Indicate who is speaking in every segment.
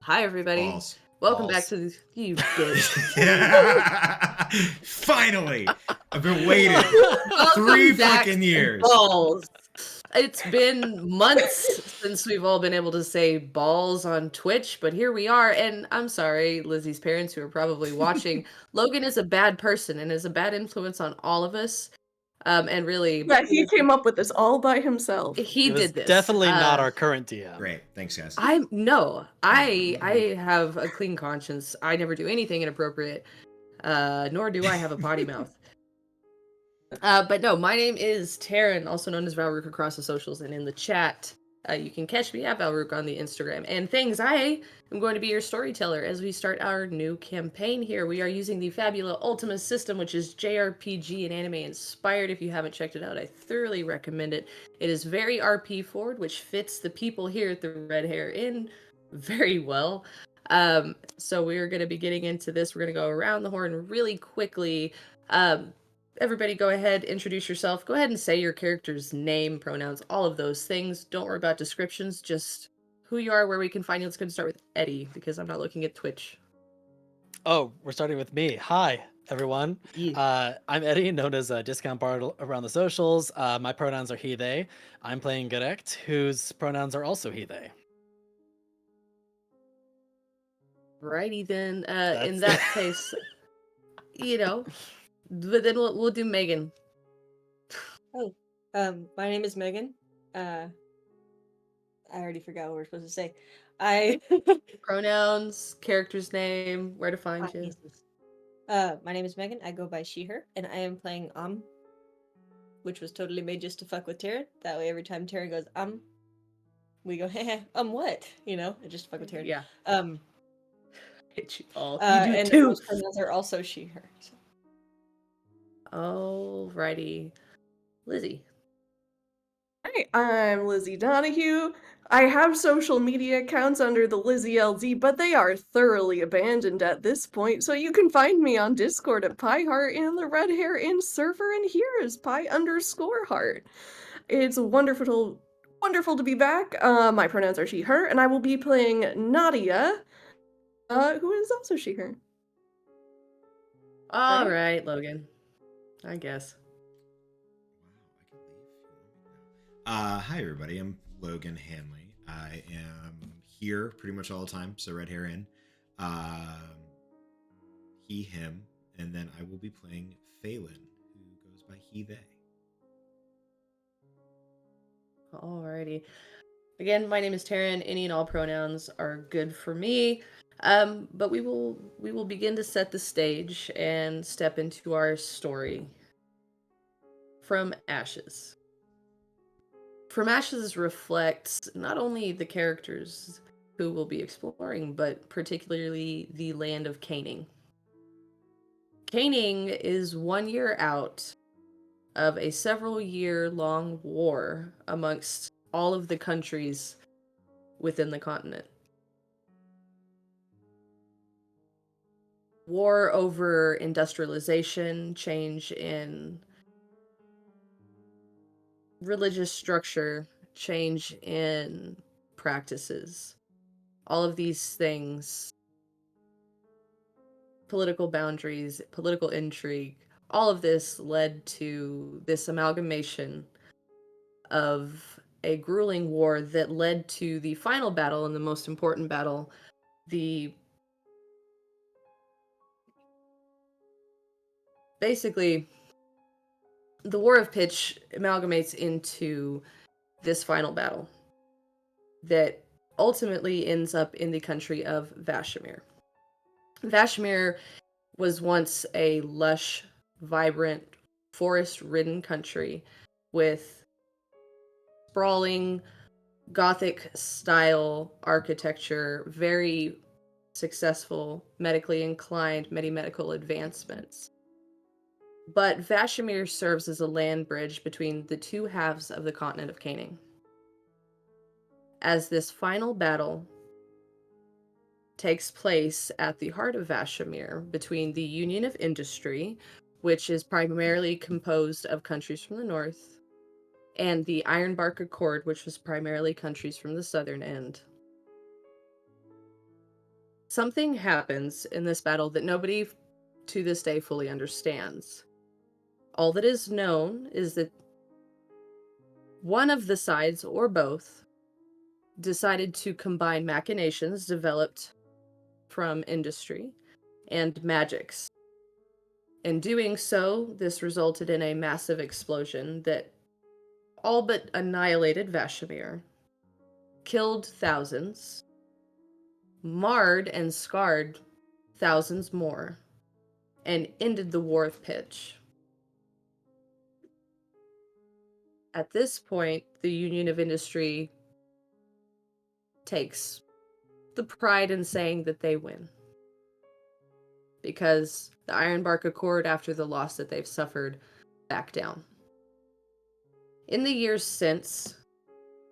Speaker 1: Hi, everybody.
Speaker 2: Balls.
Speaker 1: Welcome back
Speaker 2: Balls.
Speaker 1: to the you bitch.
Speaker 2: Yeah! Finally! I've been waiting
Speaker 1: Welcome
Speaker 2: 3
Speaker 1: back
Speaker 2: fucking
Speaker 1: to
Speaker 2: years.
Speaker 1: balls. It's been months since we've all been able to say balls on Twitch, but here we are. And I'm sorry, Lizzie's parents who are probably watching. Logan is a bad person and is a bad influence on all of us. And really,
Speaker 3: Yeah, he came up with this all by himself.
Speaker 1: he
Speaker 4: It was
Speaker 1: did this.
Speaker 4: definitely not our current DM.
Speaker 2: Great. Thanks, guys.
Speaker 1: I have a clean conscience. I never do anything inappropriate. Nor do I have a potty mouth. But no, my name is Taryn, also known as Valrook across the socials and in the chat. You can catch me at Valrook on the Instagram. And things, I am going to be your storyteller as we start our new campaign here. We are using the Fabula Ultima system, which is JRPG and anime inspired. If you haven't checked it out, I thoroughly recommend it. It is very RP forward, which fits the people here at the Red Hair Inn very well. So we're going to be getting into this. We're going to go around the horn really quickly. Everybody go ahead, introduce yourself. Go ahead and say your character's name, pronouns, all of those things. Don't worry about descriptions, just who you are, where we can find you. Let's go and start with Eddie, because I'm not looking at Twitch.
Speaker 4: Oh, we're starting with me. Hi, everyone.
Speaker 1: Yeah.
Speaker 4: I'm Eddie, known as a discount bard around the socials. My pronouns are he, they. I'm playing Garect, whose pronouns are also he, they.
Speaker 1: Righty then. In
Speaker 4: That's-
Speaker 1: that case, but then we'll do Megan.
Speaker 5: Oh, my name is Megan. I already forgot what we're supposed to say.
Speaker 1: Pronouns, character's name, where to find you.
Speaker 5: Jesus. My name is Megan. I go by she, her, and I am playing which was totally made just to fuck with Taryn. That way, every time Taryn goes we go heh, what? Just to fuck with Taryn.
Speaker 1: Yeah. Hit you all. You do
Speaker 5: and
Speaker 1: too.
Speaker 5: those pronouns are also she, her. So.
Speaker 1: Alrighty. Lizzie.
Speaker 3: Hi, I'm Lizzie Donahue. I have social media accounts under the Lizzie LZ, but they are thoroughly abandoned at this point, so you can find me on Discord at PieHeart in the Red Hair Inn server, and here is Pie_Heart. It's wonderful to be back. My pronouns are she, her, and I will be playing Nadia, who is also she, her.
Speaker 1: All right, Logan. I guess.
Speaker 2: Hi, everybody. I'm Logan Hanley. I am here pretty much all the time, so Red Hair Inn. He, him, and then I will be playing Phelan, who goes by he, they.
Speaker 1: Alrighty. Again, my name is Taryn. Any and all pronouns are good for me. But we will begin to set the stage and step into our story. From Ashes. From Ashes reflects not only the characters who we'll be exploring, but particularly the land of Caining. Caining is 1 year out of a several-year-long war amongst all of the countries within the continent. War over industrialization, change in religious structure, change in practices. All of these things, political boundaries, political intrigue, all of this led to this amalgamation of a grueling war that led to the final battle and the most important battle, basically, the War of Pitch amalgamates into this final battle that ultimately ends up in the country of Vashmir. Vashmir was once a lush, vibrant, forest-ridden country with sprawling Gothic-style architecture, very successful, medically inclined, many medical advancements. But Vashmir serves as a land bridge between the two halves of the continent of Caining. As this final battle takes place at the heart of Vashmir between the Union of Industry, which is primarily composed of countries from the north, and the Ironbark Accord, which was primarily countries from the southern end. Something happens in this battle that nobody to this day fully understands. All that is known is that one of the sides, or both, decided to combine machinations developed from industry and magics. In doing so, this resulted in a massive explosion that all but annihilated Vashimir, killed thousands, marred and scarred thousands more, and ended the war of pitch. At this point, the Union of Industry takes the pride in saying that they win. Because the Ironbark Accord, after the loss that they've suffered, back down. In the years since,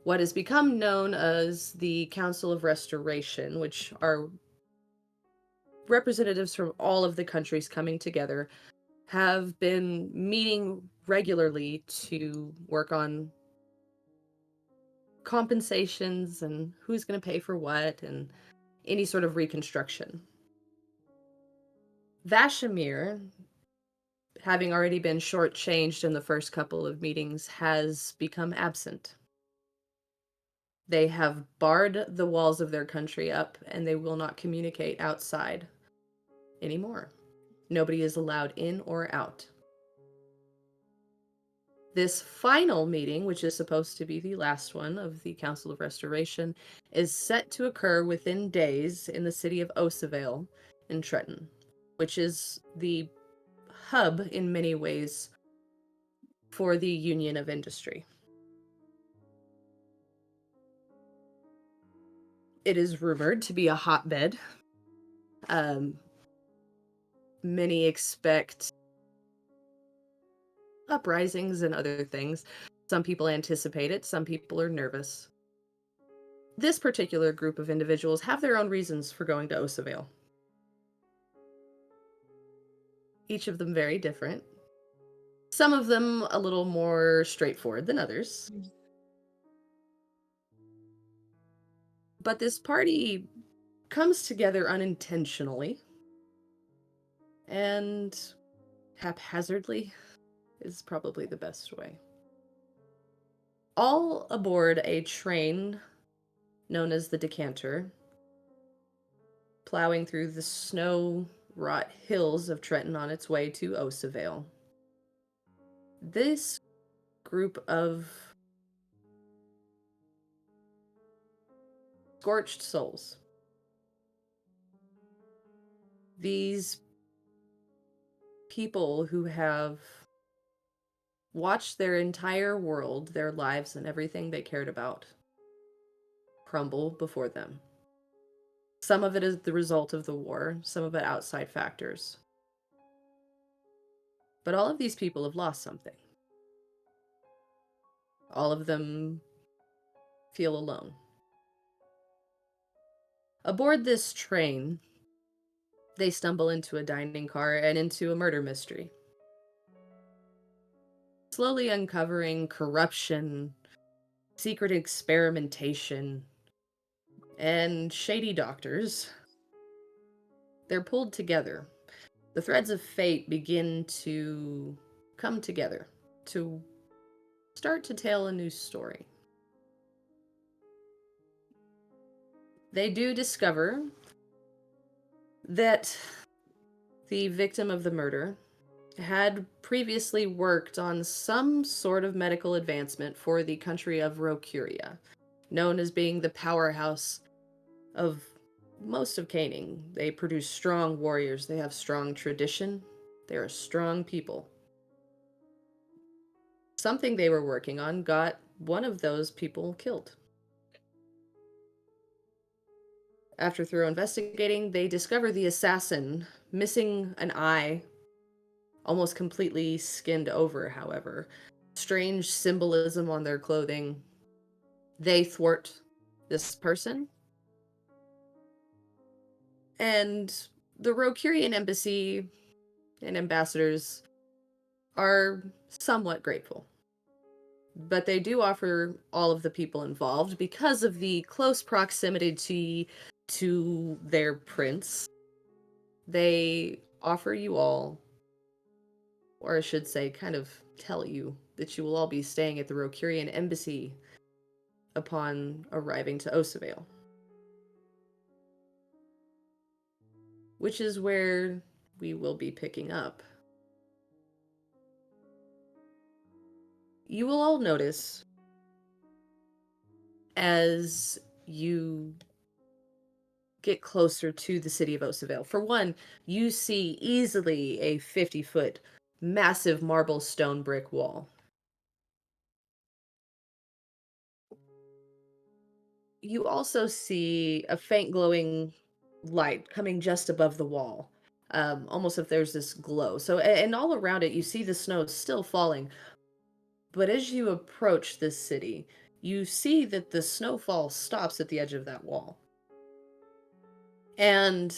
Speaker 1: what has become known as the Council of Restoration, which are representatives from all of the countries coming together, have been meeting regularly to work on compensations and who's going to pay for what and any sort of reconstruction. Vashimir, having already been shortchanged in the first couple of meetings, has become absent. They have barred the walls of their country up, and they will not communicate outside anymore. Nobody is allowed in or out. This final meeting, which is supposed to be the last one of the Council of Restoration, is set to occur within days in the city of Osavale in Trenton, which is the hub in many ways for the Union of Industry. It is rumored to be a hotbed. Many expect uprisings and other things. Some people anticipate it, some people are nervous. This particular group of individuals have their own reasons for going to Osavale. Each of them very different. Some of them a little more straightforward than others. But this party comes together unintentionally and haphazardly is probably the best way. All aboard a train known as the Decanter, plowing through the snow-wrought hills of Trenton on its way to Osavale. This group of scorched souls, these people who have watched their entire world, their lives, and everything they cared about crumble before them. Some of it is the result of the war, some of it outside factors. But all of these people have lost something. All of them feel alone. Aboard this train, they stumble into a dining car and into a murder mystery. Slowly uncovering corruption, secret experimentation, and shady doctors. They're pulled together. The threads of fate begin to come together to start to tell a new story. They do discover that the victim of the murder had previously worked on some sort of medical advancement for the country of Rokuria, known as being the powerhouse of most of Caining. They produce strong warriors, they have strong tradition, they are strong people. Something they were working on got one of those people killed. After thorough investigating, they discover the assassin missing an eye, almost completely skinned over, however. Strange symbolism on their clothing. They thwart this person. And the Rokurian embassy and ambassadors are somewhat grateful. But they do offer all of the people involved, because of the close proximity to their prince. They offer you all, or I should say, kind of tell you that you will all be staying at the Rokurian embassy upon arriving to Osavale, which is where we will be picking up. You will all notice as you get closer to the city of Osavale. For one, you see easily a 50-foot massive marble stone brick wall. You also see a faint glowing light coming just above the wall. Almost if there's this glow. So, and all around it, you see the snow still falling. But as you approach this city, you see that the snowfall stops at the edge of that wall. And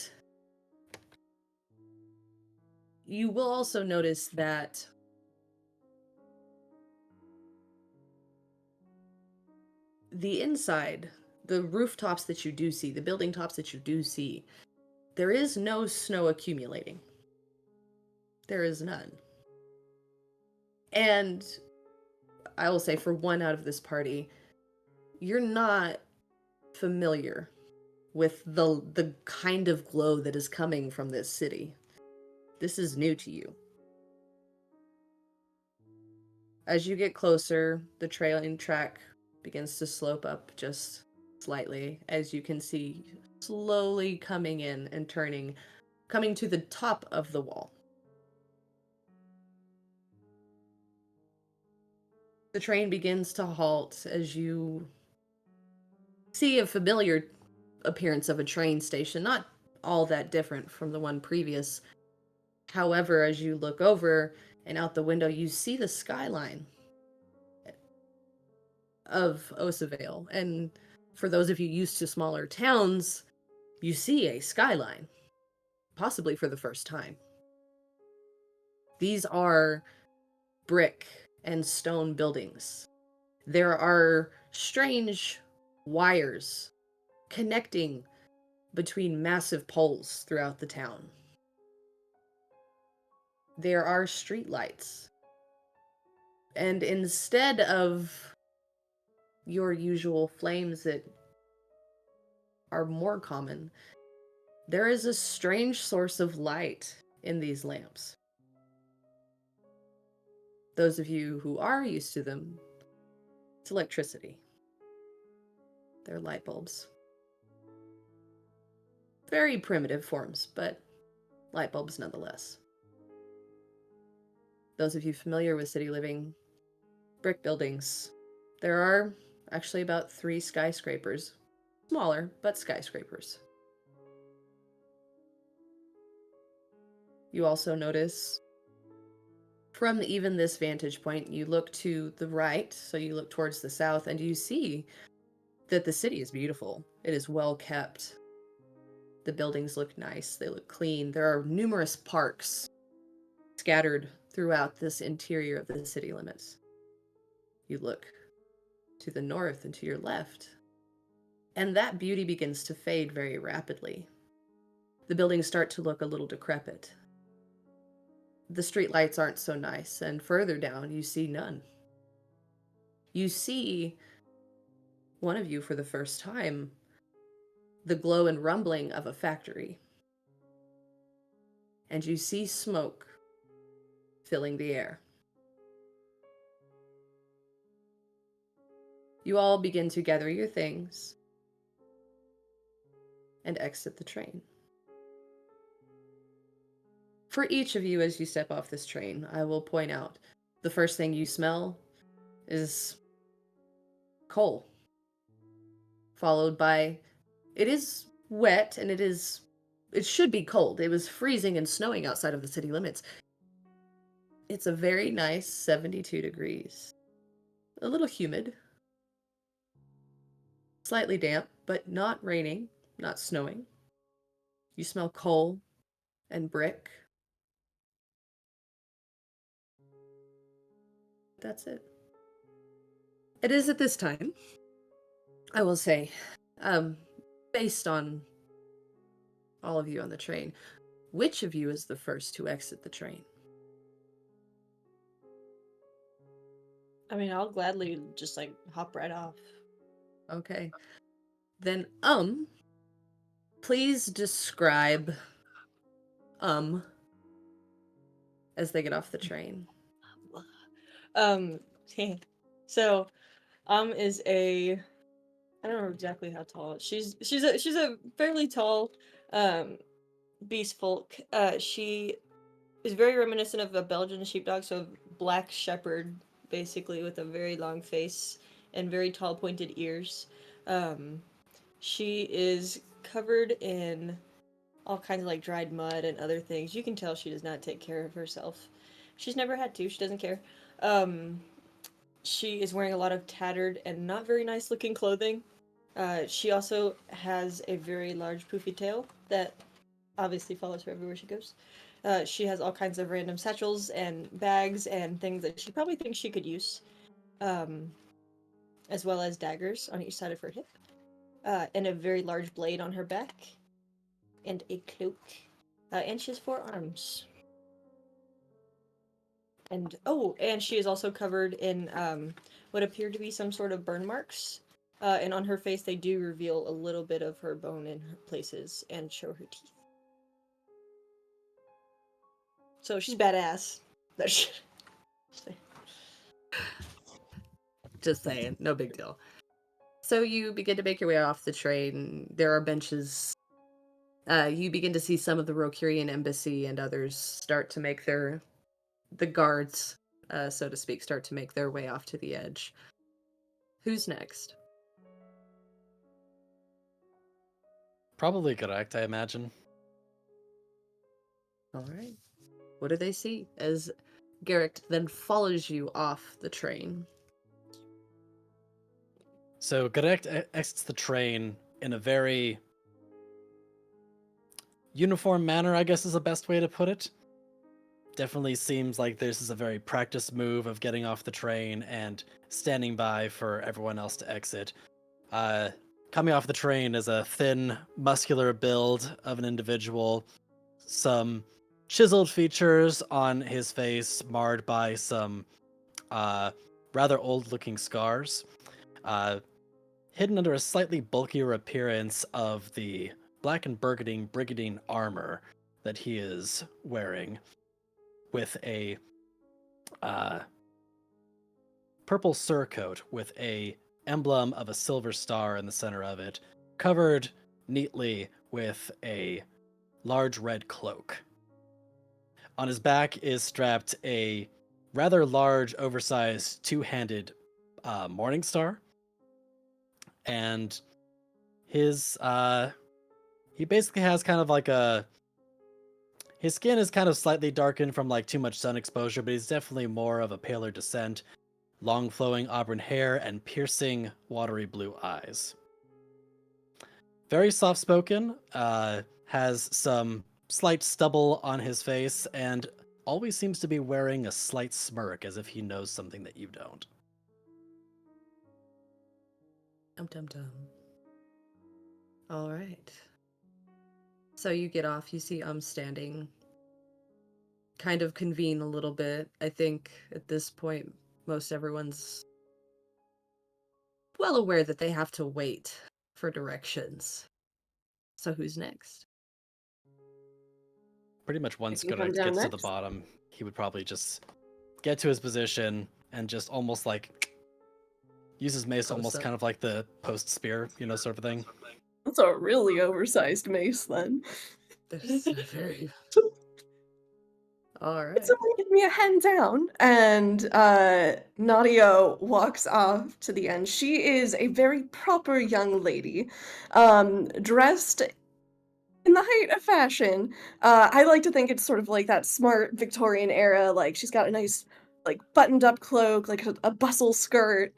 Speaker 1: you will also notice that the inside, the rooftops that you do see, the building tops that you do see, there is no snow accumulating. There is none. And I will say, for one out of this party, you're not familiar with the kind of glow that is coming from this city. This is new to you. As you get closer, the trailing track begins to slope up just slightly, as you can see slowly coming in and turning, coming to the top of the wall. The train begins to halt as you see a familiar appearance of a train station, not all that different from the one previous. However, as you look over and out the window, you see the skyline of Osavale. And for those of you used to smaller towns, you see a skyline, possibly for the first time. These are brick and stone buildings. There are strange wires connecting between massive poles throughout the town. There are streetlights. And instead of your usual flames that are more common, there is a strange source of light in these lamps. Those of you who are used to them, it's electricity. They're light bulbs. Very primitive forms, but light bulbs nonetheless. Those of you familiar with city living, brick buildings, there are actually about 3 skyscrapers. Smaller, but skyscrapers. You also notice, from even this vantage point, you look to the right, so you look towards the south, and you see that the city is beautiful. It is well kept. The buildings look nice. They look clean. There are numerous parks scattered throughout this interior of the city limits. You look to the north and to your left, and that beauty begins to fade very rapidly. The buildings start to look a little decrepit. The streetlights aren't so nice, and further down, you see none. You see, one of you for the first time, the glow and rumbling of a factory. And you see smoke filling the air. You all begin to gather your things and exit the train. For each of you, as you step off this train, I will point out the first thing you smell is coal, followed by, it is wet and it should be cold. It was freezing and snowing outside of the city limits. It's a very nice 72 degrees. A little humid. Slightly damp, but not raining, not snowing. You smell coal and brick. That's it. It is at this time, I will say, based on all of you on the train. Which of you is the first to exit the train?
Speaker 5: I mean, I'll gladly just like hop right off.
Speaker 1: Okay. Then, please describe, as they get off the train.
Speaker 5: Um, so, is a, I don't know exactly how tall. She's a fairly tall, beast folk. She is very reminiscent of a Belgian sheepdog, so black shepherd, basically, with a very long face and very tall pointed ears. She is covered in all kinds of like dried mud and other things. You can tell she does not take care of herself. She's never had to. She doesn't care. Um, she is wearing a lot of tattered and not very nice looking clothing. She also has a very large poofy tail that obviously follows her everywhere she goes. She has all kinds of random satchels and bags and things that she probably thinks she could use, um, as well as daggers on each side of her hip, and a very large blade on her back, and a cloak. And she has 4 arms. And and she is also covered in what appear to be some sort of burn marks. And on her face, they do reveal a little bit of her bone in her places and show her teeth. So she's badass.
Speaker 1: Just saying, no big deal. So you begin to make your way off the train. There are benches. You begin to see some of the Rokirian embassy and others start to make the guards, so to speak, start to make their way off to the edge. Who's next?
Speaker 4: Probably correct, I imagine.
Speaker 1: All right. What do they see as Garrick then follows you off the train?
Speaker 4: So Garect exits the train in a very uniform manner, I guess is the best way to put it. Definitely seems like this is a very practiced move of getting off the train and standing by for everyone else to exit. Coming off the train is a thin, muscular build of an individual, some chiseled features on his face marred by some rather old-looking scars, hidden under a slightly bulkier appearance of the black and burgundy brigandine armor that he is wearing, with a purple surcoat with a emblem of a silver star in the center of it, covered neatly with a large red cloak. On his back is strapped a rather large, oversized, two-handed morning star, and his he basically has kind of like his skin is kind of slightly darkened from like too much sun exposure, but he's definitely more of a paler descent. Long flowing auburn hair and piercing watery blue eyes. Very soft spoken, has some slight stubble on his face, and always seems to be wearing a slight smirk as if he knows something that you don't.
Speaker 1: Dum. All right. So you get off, you see standing, kind of convene a little bit. I think at this point, most everyone's well aware that they have to wait for directions. So who's next?
Speaker 4: Pretty much once
Speaker 3: can come
Speaker 4: Garek
Speaker 3: down
Speaker 4: gets to the
Speaker 3: next.
Speaker 4: bottom, he would probably just get to his position and just almost like use his mace almost
Speaker 1: up.
Speaker 4: kind of like the post spear, sort of thing.
Speaker 3: That's a really oversized mace, then.
Speaker 1: That's very... All right.
Speaker 3: Can somebody give me a hand down? And Nadia walks off to the end. She is a very proper young lady, dressed in the height of fashion. I like to think it's sort of like that smart Victorian era. Like she's got a nice, like buttoned up cloak, like a bustle skirt.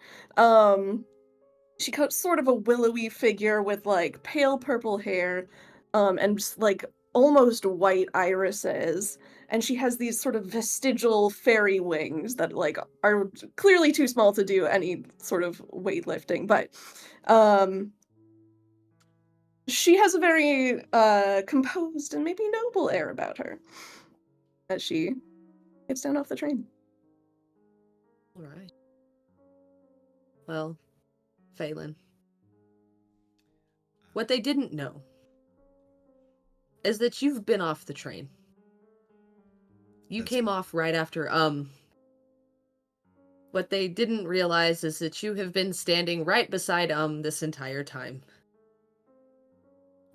Speaker 3: She got sort of a willowy figure with like pale purple hair, and just, like almost white irises. And she has these sort of vestigial fairy wings that like are clearly too small to do any sort of weightlifting, but She has a very composed and maybe noble air about her as she gets down off the train.
Speaker 1: All right. Well, Phelan, what they didn't know is that you've been off the train. You
Speaker 2: That's-
Speaker 1: came off right after, what they didn't realize is that you have been standing right beside, this entire time.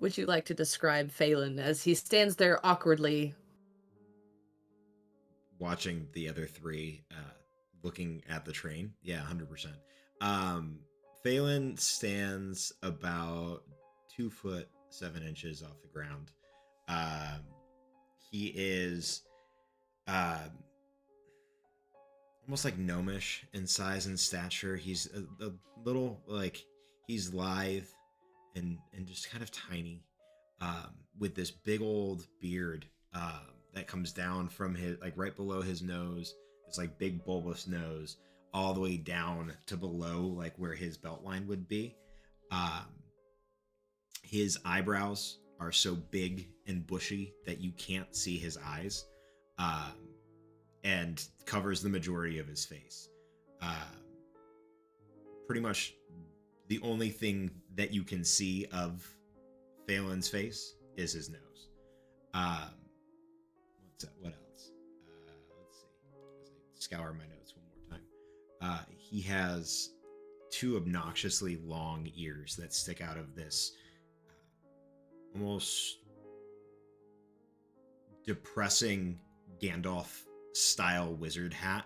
Speaker 1: Would you like to describe Phelan as he stands there awkwardly?
Speaker 2: Watching the other three, looking at the train. Yeah, 100%. Phelan stands about 2 foot 7 inches off the ground. He is almost like gnomish in size and stature. He's a little like he's lithe and just kind of tiny, with this big old beard that comes down from his like right below his nose. It's like big bulbous nose all the way down to below like where his belt line would be. Um, his eyebrows are so big and bushy that you can't see his eyes, and covers the majority of his face. Pretty much the only thing that you can see of Phelan's face is his nose. What else? Let's see. As I scour my notes one more time. He has two obnoxiously long ears that stick out of this almost depressing Gandalf style wizard hat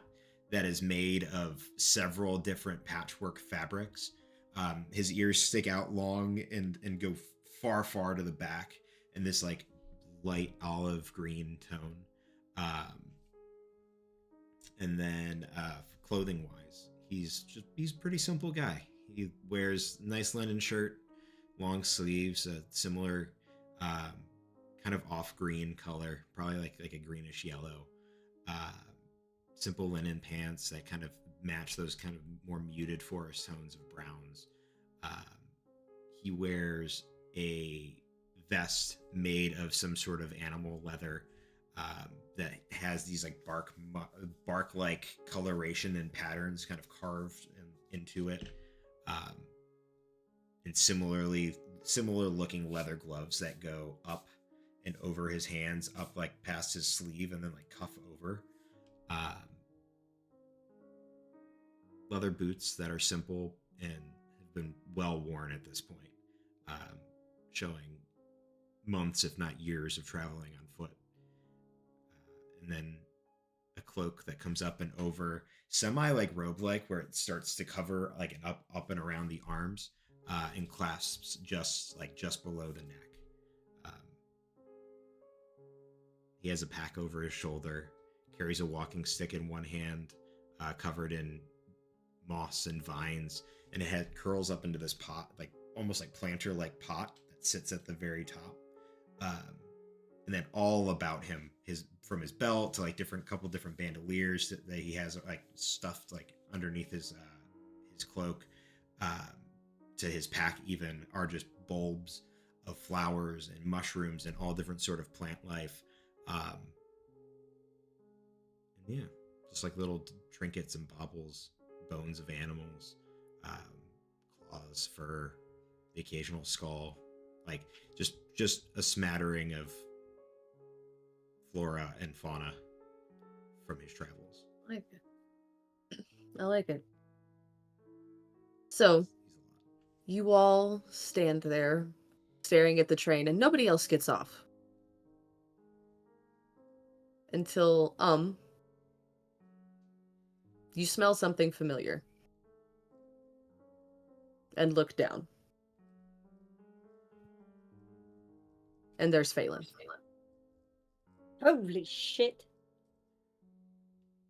Speaker 2: that is made of several different patchwork fabrics. His ears stick out long and go far to the back in this like light olive green tone. And then clothing wise, he's pretty simple guy. He wears nice linen shirt, long sleeves, a similar kind of off green color, probably like a greenish yellow. Simple linen pants that kind of match those kind of more muted forest tones of browns. He wears a vest made of some sort of animal leather that has these like bark like coloration and patterns kind of carved into it, and similar looking leather gloves that go up and over his hands, up like past his sleeve and then like cuff over. Leather boots that are simple and have been well worn at this point, showing months, if not years, of traveling on foot. And then a cloak that comes up and over, semi like robe like, where it starts to cover like up and around the arms, and clasps just below the neck. He has a pack over his shoulder, carries a walking stick in one hand, covered in moss and vines, and it curls up into this pot, like almost like planter like pot that sits at the very top. And then all about him, from his belt to like couple different bandoliers that he has like stuffed like underneath his cloak, to his pack even, are just bulbs of flowers and mushrooms and all different sort of plant life. And yeah, just like little trinkets and baubles, bones of animals, claws, fur, the occasional skull, like just a smattering of flora and fauna from his travels.
Speaker 1: I like it. I like it. So, you all stand there staring at the train and nobody else gets off. Until, you smell something familiar. And look down. And there's Phelan.
Speaker 5: Holy shit.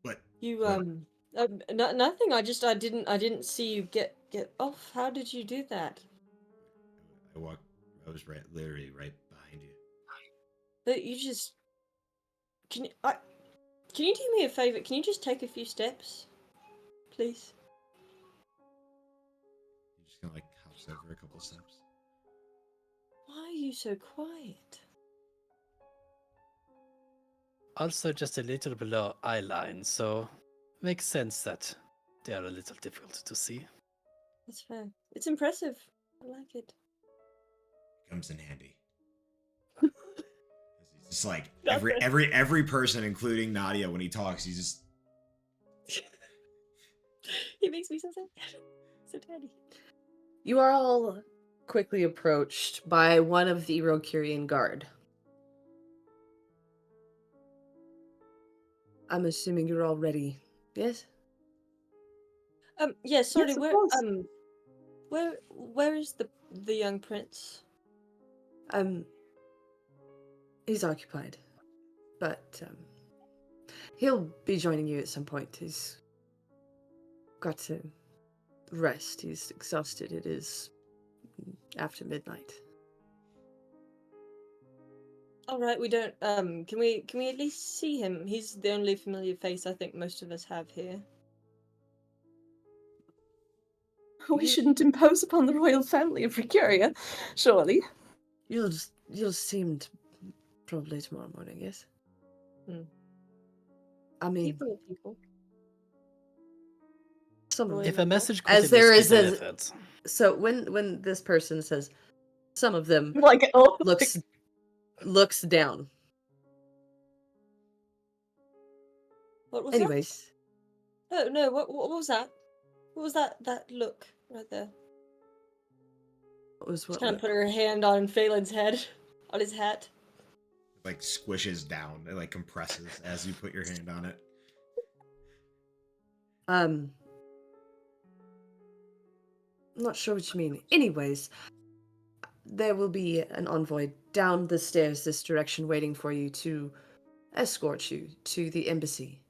Speaker 2: What?
Speaker 5: You
Speaker 2: What?
Speaker 5: nothing. I didn't see you get off. How did you do that?
Speaker 2: I was literally right behind you.
Speaker 5: That you just can you do me a favor? Can you just take a few steps, please?
Speaker 2: You just kind of like hops over a couple steps.
Speaker 5: Why are you so quiet?
Speaker 4: Also, just a little below eye line, so makes sense that they are a little difficult to see.
Speaker 5: That's fair. It's impressive. I like it.
Speaker 2: Comes in handy. It's just like
Speaker 5: Nothing.
Speaker 2: every person, including Nadia, when he talks, he's just
Speaker 5: He makes me so sad. So tiny.
Speaker 1: You are all quickly approached by one of the Rokirian guard. I'm assuming you're all ready. Yes?
Speaker 5: Yeah, sorry,
Speaker 3: Yes, of course.
Speaker 5: where is the young prince?
Speaker 1: He's occupied. But he'll be joining you at some point. He's got to rest. He's exhausted. It is after midnight.
Speaker 5: All right, we don't. Can we at least see him? He's the only familiar face I think most of us have here.
Speaker 3: We shouldn't impose upon the royal family of Precuria, surely.
Speaker 1: You'll see him probably tomorrow morning. Yes.
Speaker 5: Hmm.
Speaker 1: I mean,
Speaker 5: People are people.
Speaker 1: some of
Speaker 5: Royal
Speaker 4: If
Speaker 1: them.
Speaker 4: a message could
Speaker 1: As
Speaker 4: at
Speaker 1: there
Speaker 4: least
Speaker 1: is
Speaker 4: be
Speaker 1: a-
Speaker 4: delivered.
Speaker 1: So when this person says, some of them
Speaker 3: Like, oh,
Speaker 1: looks down.
Speaker 5: What was
Speaker 1: Anyways,
Speaker 5: that? Oh no, what was that? What was that look right there?
Speaker 1: what was
Speaker 5: Just
Speaker 1: what?
Speaker 5: kind of put her hand on Phelan's head, on his hat.
Speaker 2: like squishes down. It like compresses as you put your hand on it.
Speaker 1: I'm not sure what you mean. Anyways, there will be an envoy down the stairs this direction waiting for you to escort you to the embassy.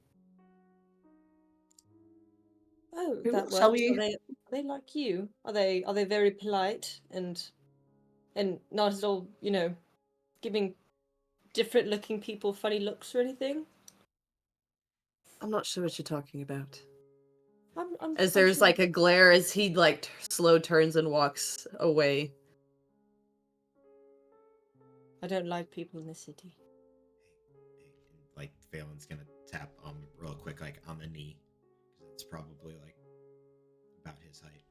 Speaker 5: Oh,
Speaker 3: Cool.
Speaker 5: that
Speaker 3: Shall
Speaker 5: works.
Speaker 3: we-
Speaker 5: Are they like you? Are they very polite and not at all, giving different looking people funny looks or anything?
Speaker 1: I'm not sure what you're talking about.
Speaker 5: I'm
Speaker 1: As there's
Speaker 5: sure-
Speaker 1: like a glare as he like slow turns and walks away.
Speaker 5: I don't like people in the city.
Speaker 2: Like Phelan's gonna tap real quick, like on the knee, because it's probably like about his height.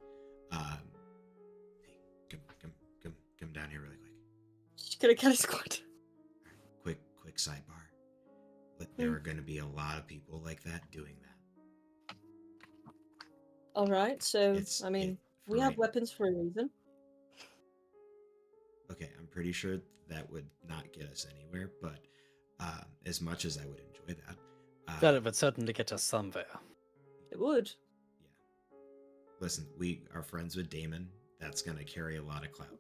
Speaker 2: Hey, come down here really quick.
Speaker 5: She's gonna kind of squat.
Speaker 2: Quick sidebar. But there are gonna be a lot of people like that doing that.
Speaker 5: All right, so
Speaker 2: It's
Speaker 5: I mean,
Speaker 2: for
Speaker 5: we have
Speaker 2: right-
Speaker 5: weapons for a reason.
Speaker 2: Okay, I'm pretty sure that would not get us anywhere, but as much as I would enjoy that,
Speaker 4: But it would certainly get us somewhere.
Speaker 5: It would.
Speaker 2: yeah. Listen, we are friends with Damon. That's gonna carry a lot of clout.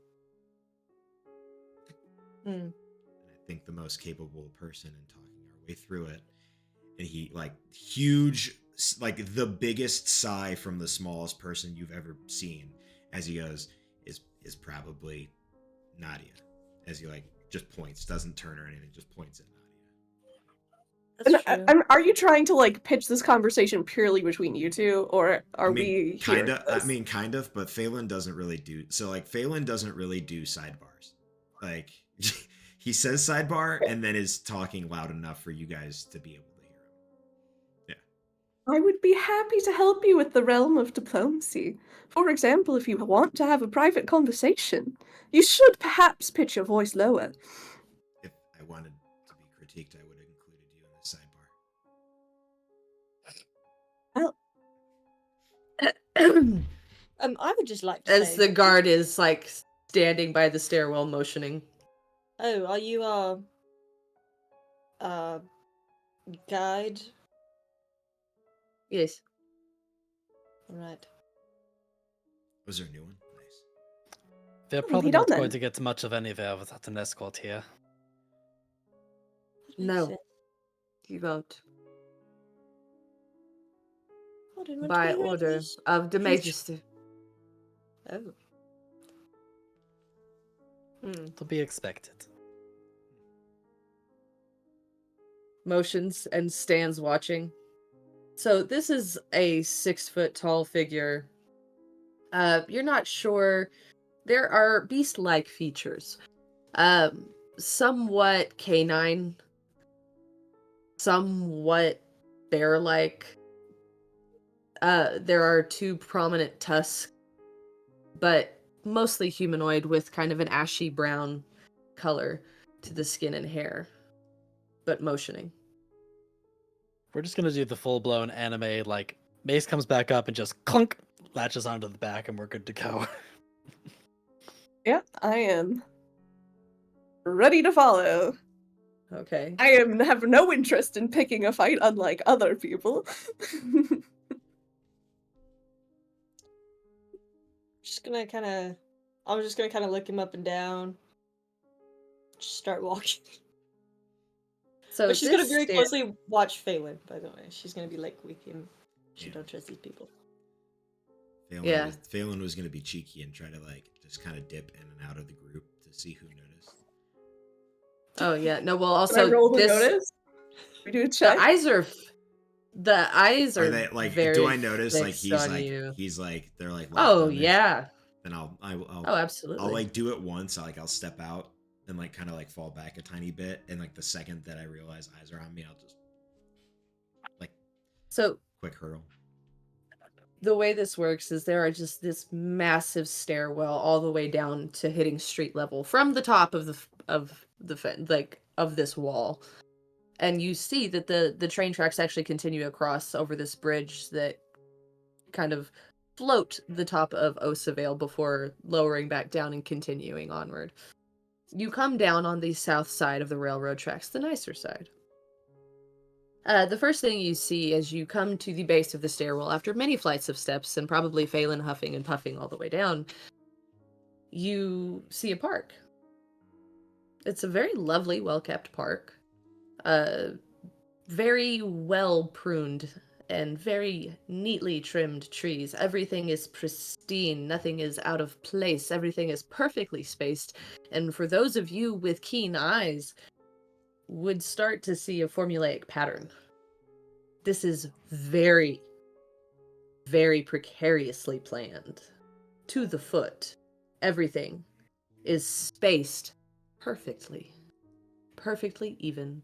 Speaker 5: Hmm.
Speaker 2: And I think the most capable person in talking our way through it. And he like huge, like the biggest sigh from the smallest person you've ever seen, as he goes, is probably Nadia. As he like just points, doesn't turn or anything, just points at Nadia.
Speaker 5: That's true.
Speaker 3: Are you trying to like pitch this conversation purely between you two, or are we
Speaker 2: kind
Speaker 3: here?
Speaker 2: of? I mean, kind of, but Phelan doesn't really do so. Like Phelan doesn't really do sidebars. Like he says sidebar and then is talking loud enough for you guys to be able to hear him.
Speaker 3: I would be happy to help you with the realm of diplomacy. For example, if you want to have a private conversation, you should perhaps pitch your voice lower.
Speaker 2: If I wanted to be critiqued, I would have included you in the sidebar.
Speaker 5: I would just like to
Speaker 1: As
Speaker 5: say,
Speaker 1: the guard is like standing by the stairwell motioning.
Speaker 5: oh, are you our guide?
Speaker 1: Yes.
Speaker 5: All right.
Speaker 2: Was there a new one? Nice.
Speaker 4: We're probably
Speaker 3: lead on
Speaker 4: not going
Speaker 3: then.
Speaker 4: to get much of anywhere without an escort here.
Speaker 5: That makes
Speaker 1: No.
Speaker 5: sense.
Speaker 1: You won't.
Speaker 5: I didn't want to
Speaker 1: By
Speaker 5: be here
Speaker 1: order
Speaker 5: anyways.
Speaker 1: of the Majesty.
Speaker 5: Oh. Hmm.
Speaker 4: To be expected.
Speaker 1: Motions and stands watching. So this is a 6-foot tall figure. You're not sure. There are beast-like features. Somewhat canine, somewhat bear-like. There are two prominent tusks, but mostly humanoid with kind of an ashy brown color to the skin and hair, but motioning.
Speaker 4: We're just gonna do the full-blown anime, like, Mace comes back up and just clunk, latches onto the back, and we're good to go.
Speaker 3: Yeah, I am ready to follow.
Speaker 1: Okay.
Speaker 3: I have no interest in picking a fight, unlike other people.
Speaker 5: I'm just gonna kind of look him up and down. Just start walking.
Speaker 1: So
Speaker 5: But she's gonna
Speaker 1: this
Speaker 5: very
Speaker 1: stair-
Speaker 5: closely watch Phelan, by the way. She's gonna be like with him. She
Speaker 2: Yeah.
Speaker 5: don't trust these people.
Speaker 1: Yeah.
Speaker 2: Phelan was gonna be cheeky and try to like just kind of dip in and out of the group to see who noticed.
Speaker 1: Oh yeah. No, well
Speaker 3: Can I
Speaker 1: also
Speaker 3: roll the
Speaker 1: this
Speaker 3: notice? We do a
Speaker 1: the
Speaker 3: check.
Speaker 1: eyes are
Speaker 2: Are they like?
Speaker 1: very
Speaker 2: Do I notice like
Speaker 1: fixed on
Speaker 2: he's
Speaker 1: you.
Speaker 2: like they're like locked
Speaker 1: Oh
Speaker 2: on there?
Speaker 1: yeah.
Speaker 2: Then I'll
Speaker 1: Oh absolutely.
Speaker 2: I'll like do it once. I'll step out and like kind of like fall back a tiny bit, and like the second that I realize eyes are on me, I'll just like
Speaker 1: So
Speaker 2: quick hurdle.
Speaker 1: the way this works is there are just this massive stairwell all the way down to hitting street level from the top of this wall, and you see that the train tracks actually continue across over this bridge that kind of float the top of Osavale before lowering back down and continuing onward. You come down on the south side of the railroad tracks, the nicer side. The first thing you see as you come to the base of the stairwell, after many flights of steps and probably Phelan huffing and puffing all the way down, you see a park. It's a very lovely, well-kept park. Very well pruned and very neatly trimmed trees. Everything is pristine. Nothing is out of place. Everything is perfectly spaced. And for those of you with keen eyes, would start to see a formulaic pattern. This is very, very precariously planned. To the foot. Everything is spaced perfectly. Perfectly even.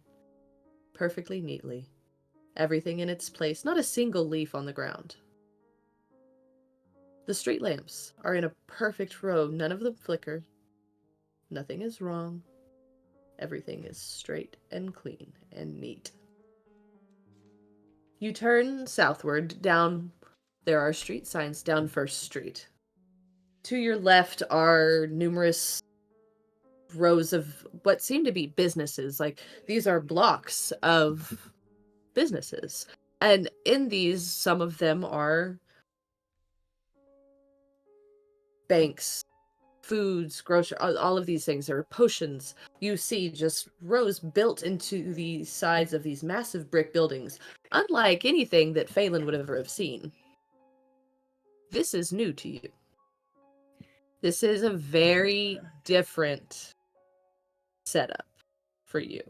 Speaker 1: Perfectly neatly. Everything in its place, not a single leaf on the ground. The street lamps are in a perfect row. None of them flicker. Nothing is wrong. Everything is straight and clean and neat. You turn southward down. There are street signs down First Street. To your left are numerous rows of what seem to be businesses. Like, these are blocks of businesses. And in these, some of them are banks, foods, grocery, all of these things. There are potions. You see just rows built into the sides of these massive brick buildings, unlike anything that Phelan would ever have seen. This is new to you. This is a very different setup for you.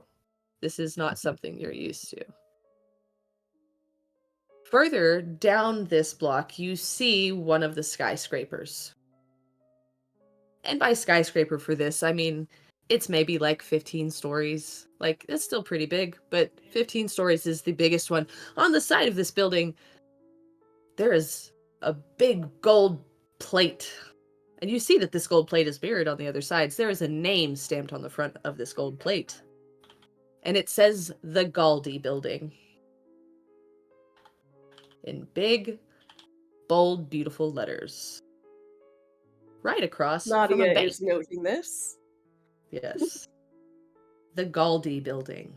Speaker 1: This is not something you're used to. Further down this block, you see one of the skyscrapers. And by skyscraper for this, I mean, it's maybe like 15 stories. Like, it's still pretty big, but 15 stories is the biggest one. On the side of this building, there is a big gold plate. And you see that this gold plate is mirrored on the other sides. There is a name stamped on the front of this gold plate. And it says the Galdi Building. In big, bold, beautiful letters. Right across from a
Speaker 3: Nadia
Speaker 1: bank.
Speaker 3: is noting this.
Speaker 1: Yes. The Galdi Building.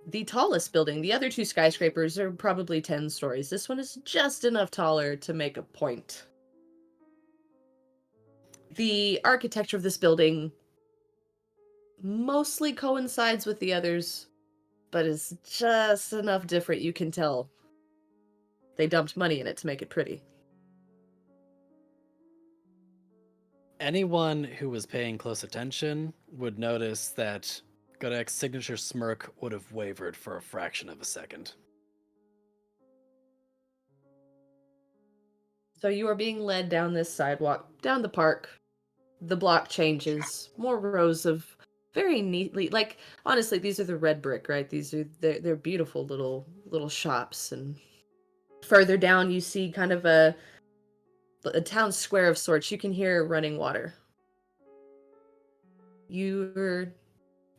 Speaker 1: The tallest building. The other two skyscrapers are probably 10 stories. This one is just enough taller to make a point. The architecture of this building mostly coincides with the others, but is just enough different you can tell they dumped money in it to make it pretty.
Speaker 4: Anyone who was paying close attention would notice that Godek's signature smirk would have wavered for a fraction of a second.
Speaker 1: So you are being led down this sidewalk, down the park, The block changes. More rows of very neatly, like, honestly, these are the red brick, right? These are they're beautiful little shops, and further down you see kind of a town square of sorts. You can hear running water. You're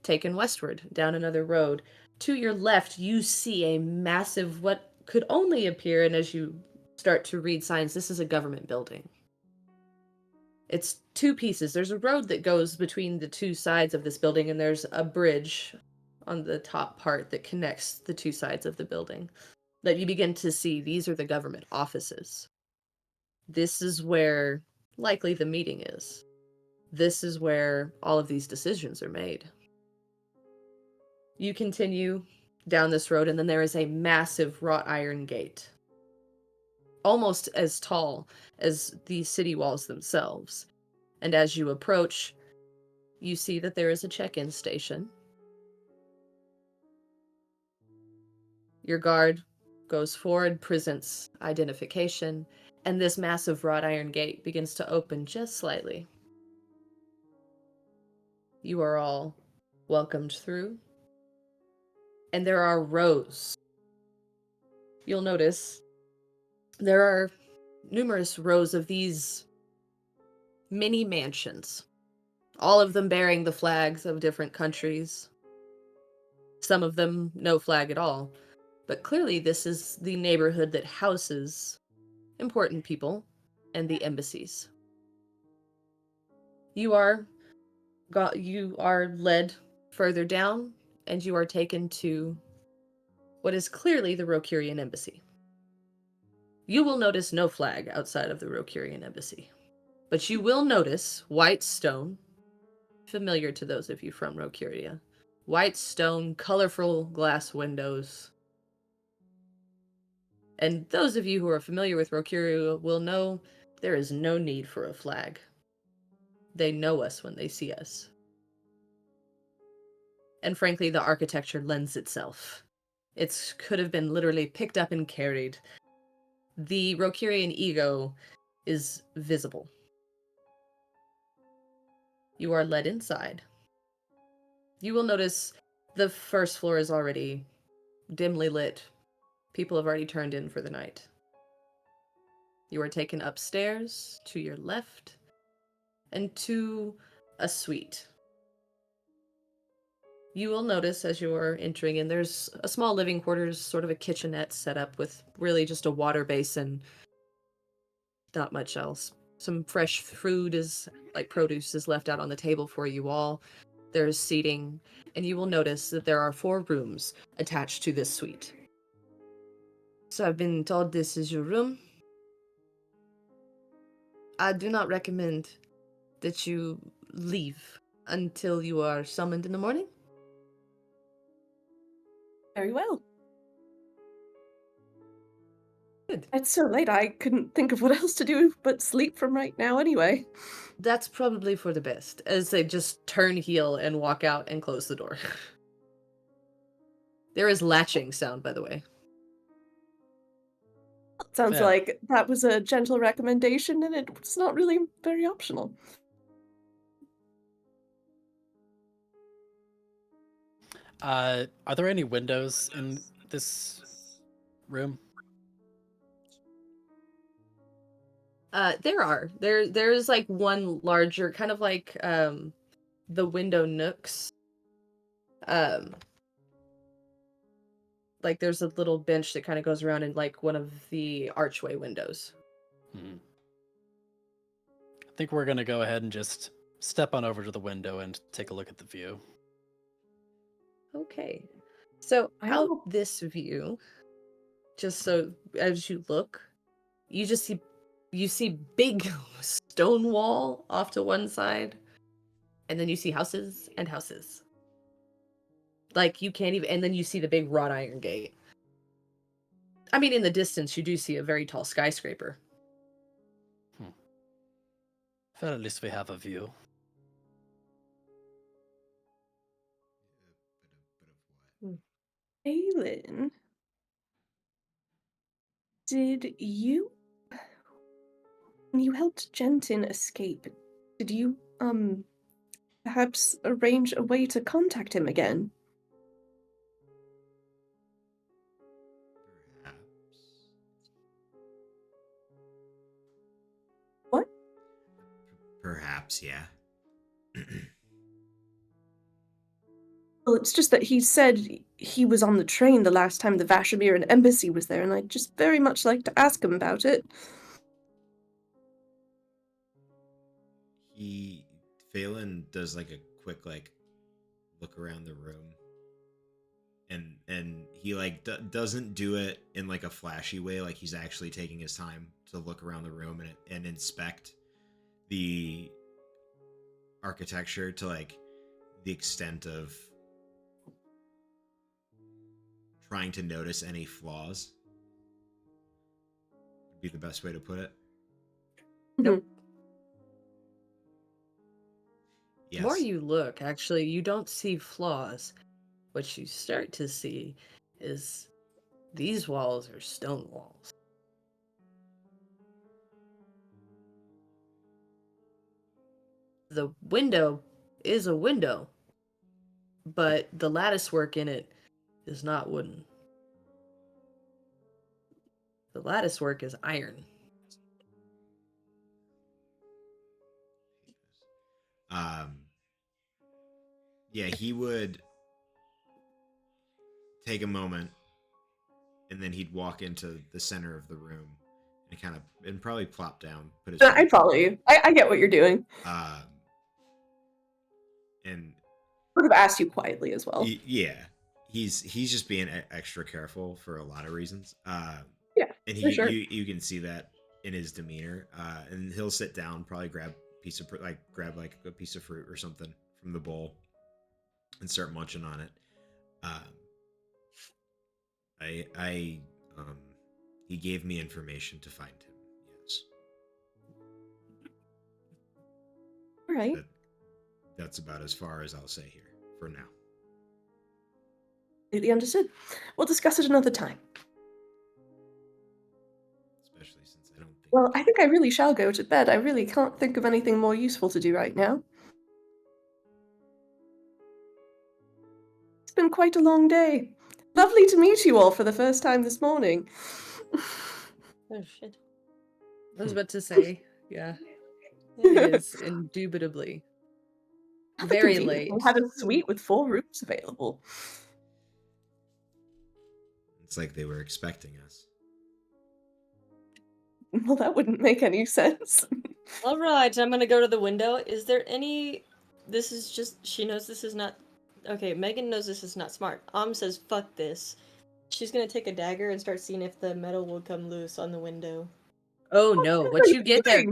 Speaker 1: taken westward down another road. To your left, you see a massive, what could only appear, and as you start to read signs, this is a government building. It's two pieces. There's a road that goes between the two sides of this building, and there's a bridge on the top part that connects the two sides of the building. That you begin to see, these are the government offices. This is where likely the meeting is. This is where all of these decisions are made. You continue down this road, and then there is a massive wrought iron gate, almost as tall as the city walls themselves. And as you approach, you see that there is a check-in station. Your guard goes forward, presents identification, and this massive wrought iron gate begins to open just slightly. You are all welcomed through, and there are rows. You'll notice there are numerous rows of these mini mansions, all of them bearing the flags of different countries. Some of them no flag at all. But clearly this is the neighborhood that houses important people and the embassies. You are led further down, and you are taken to what is clearly the Rokirian embassy. You will notice no flag outside of the Rokirian embassy, but you will notice white stone, familiar to those of you from Rokiria. White stone, colorful glass windows. And those of you who are familiar with Rokiria will know there is no need for a flag. They know us when they see us. And frankly, the architecture lends itself. It could have been literally picked up and carried. The Rokirian ego is visible. You are led inside. You will notice the first floor is already dimly lit. People have already turned in for the night. You are taken upstairs to your left and to a suite. You will notice as you are entering in, there's a small living quarters, sort of a kitchenette set up with really just a water basin. Not much else. Some fresh food produce is left out on the table for you all. There's seating, and you will notice that there are 4 rooms attached to this suite. So I've been told this is your room. I do not recommend that you leave until you are summoned in the morning.
Speaker 3: Very well.
Speaker 1: Good.
Speaker 3: It's so late I couldn't think of what else to do but sleep from right now anyway.
Speaker 1: That's probably for the best, as they just turn heel and walk out and close the door. There is latching sound, by the way.
Speaker 3: Sounds
Speaker 4: Fair.
Speaker 3: like that was a gentle recommendation and it's not really very optional.
Speaker 4: Are there any windows in this room?
Speaker 1: There are. There's like one larger, kind of like the window nooks. Like there's a little bench that kind of goes around in like one of the archway windows.
Speaker 4: I think we're gonna go ahead and just step on over to the window and take a look at the view.
Speaker 1: Okay. So
Speaker 3: I
Speaker 1: out
Speaker 3: will-
Speaker 1: this view, just so as you look, you see big stone wall off to one side, and then you see houses and houses. Like you can't even, and then you see the big wrought iron gate. I mean, in the distance, you do see a very tall skyscraper.
Speaker 4: Well, at least we have a view.
Speaker 3: Aylin, did you, when you helped Gentin escape, did you perhaps arrange a way to contact him again.
Speaker 2: Perhaps.
Speaker 3: What?
Speaker 2: Perhaps, yeah.
Speaker 3: Well, it's just that he said he was on the train the last time the Vashamiran embassy was there, and I'd just very much like to ask him about it.
Speaker 2: Phelan does like a quick like look around the room, and he like doesn't do it in like a flashy way. Like he's actually taking his time to look around the room and inspect the architecture to like the extent of trying to notice any flaws. Would be the best way to put it.
Speaker 1: Nope.
Speaker 2: Yes.
Speaker 1: The more you look, actually, you don't see flaws. What you start to see is these walls are stone walls. The window is a window, but the lattice work in it is not wooden. The lattice work is iron.
Speaker 2: Yeah, he would take a moment and then he'd walk into the center of the room and probably plop down, put his
Speaker 3: I follow you. I get what you're doing.
Speaker 2: And
Speaker 3: Would have asked you quietly as well.
Speaker 2: yeah, he's just being extra careful for a lot of reasons.
Speaker 3: Yeah,
Speaker 2: and
Speaker 3: for sure.
Speaker 2: you can see that in his demeanor. And he'll sit down, probably grab a piece of fruit or something from the bowl and start munching on it. He gave me information to find him. Yes.
Speaker 3: All right.
Speaker 2: That's about as far as I'll say here for now.
Speaker 3: Completely understood. We'll discuss it another time.
Speaker 2: Especially since I don't think.
Speaker 3: Well, I think I really shall go to bed. I really can't think of anything more useful to do right now. It's been quite a long day. Lovely to meet you all for the first time this morning.
Speaker 5: Oh shit.
Speaker 1: I was about to say, yeah, it is indubitably very
Speaker 3: Convenient.
Speaker 1: late.
Speaker 3: We had a suite with 4 rooms available.
Speaker 2: It's like they were expecting us.
Speaker 3: Well, that wouldn't make any sense.
Speaker 5: All right, I'm gonna go to the window. Is there any? This is just. She knows this is not. Okay, Megan knows this is not smart. Says, "Fuck this." She's gonna take a dagger and start seeing if the metal will come loose on the window.
Speaker 1: Oh no, what you get there,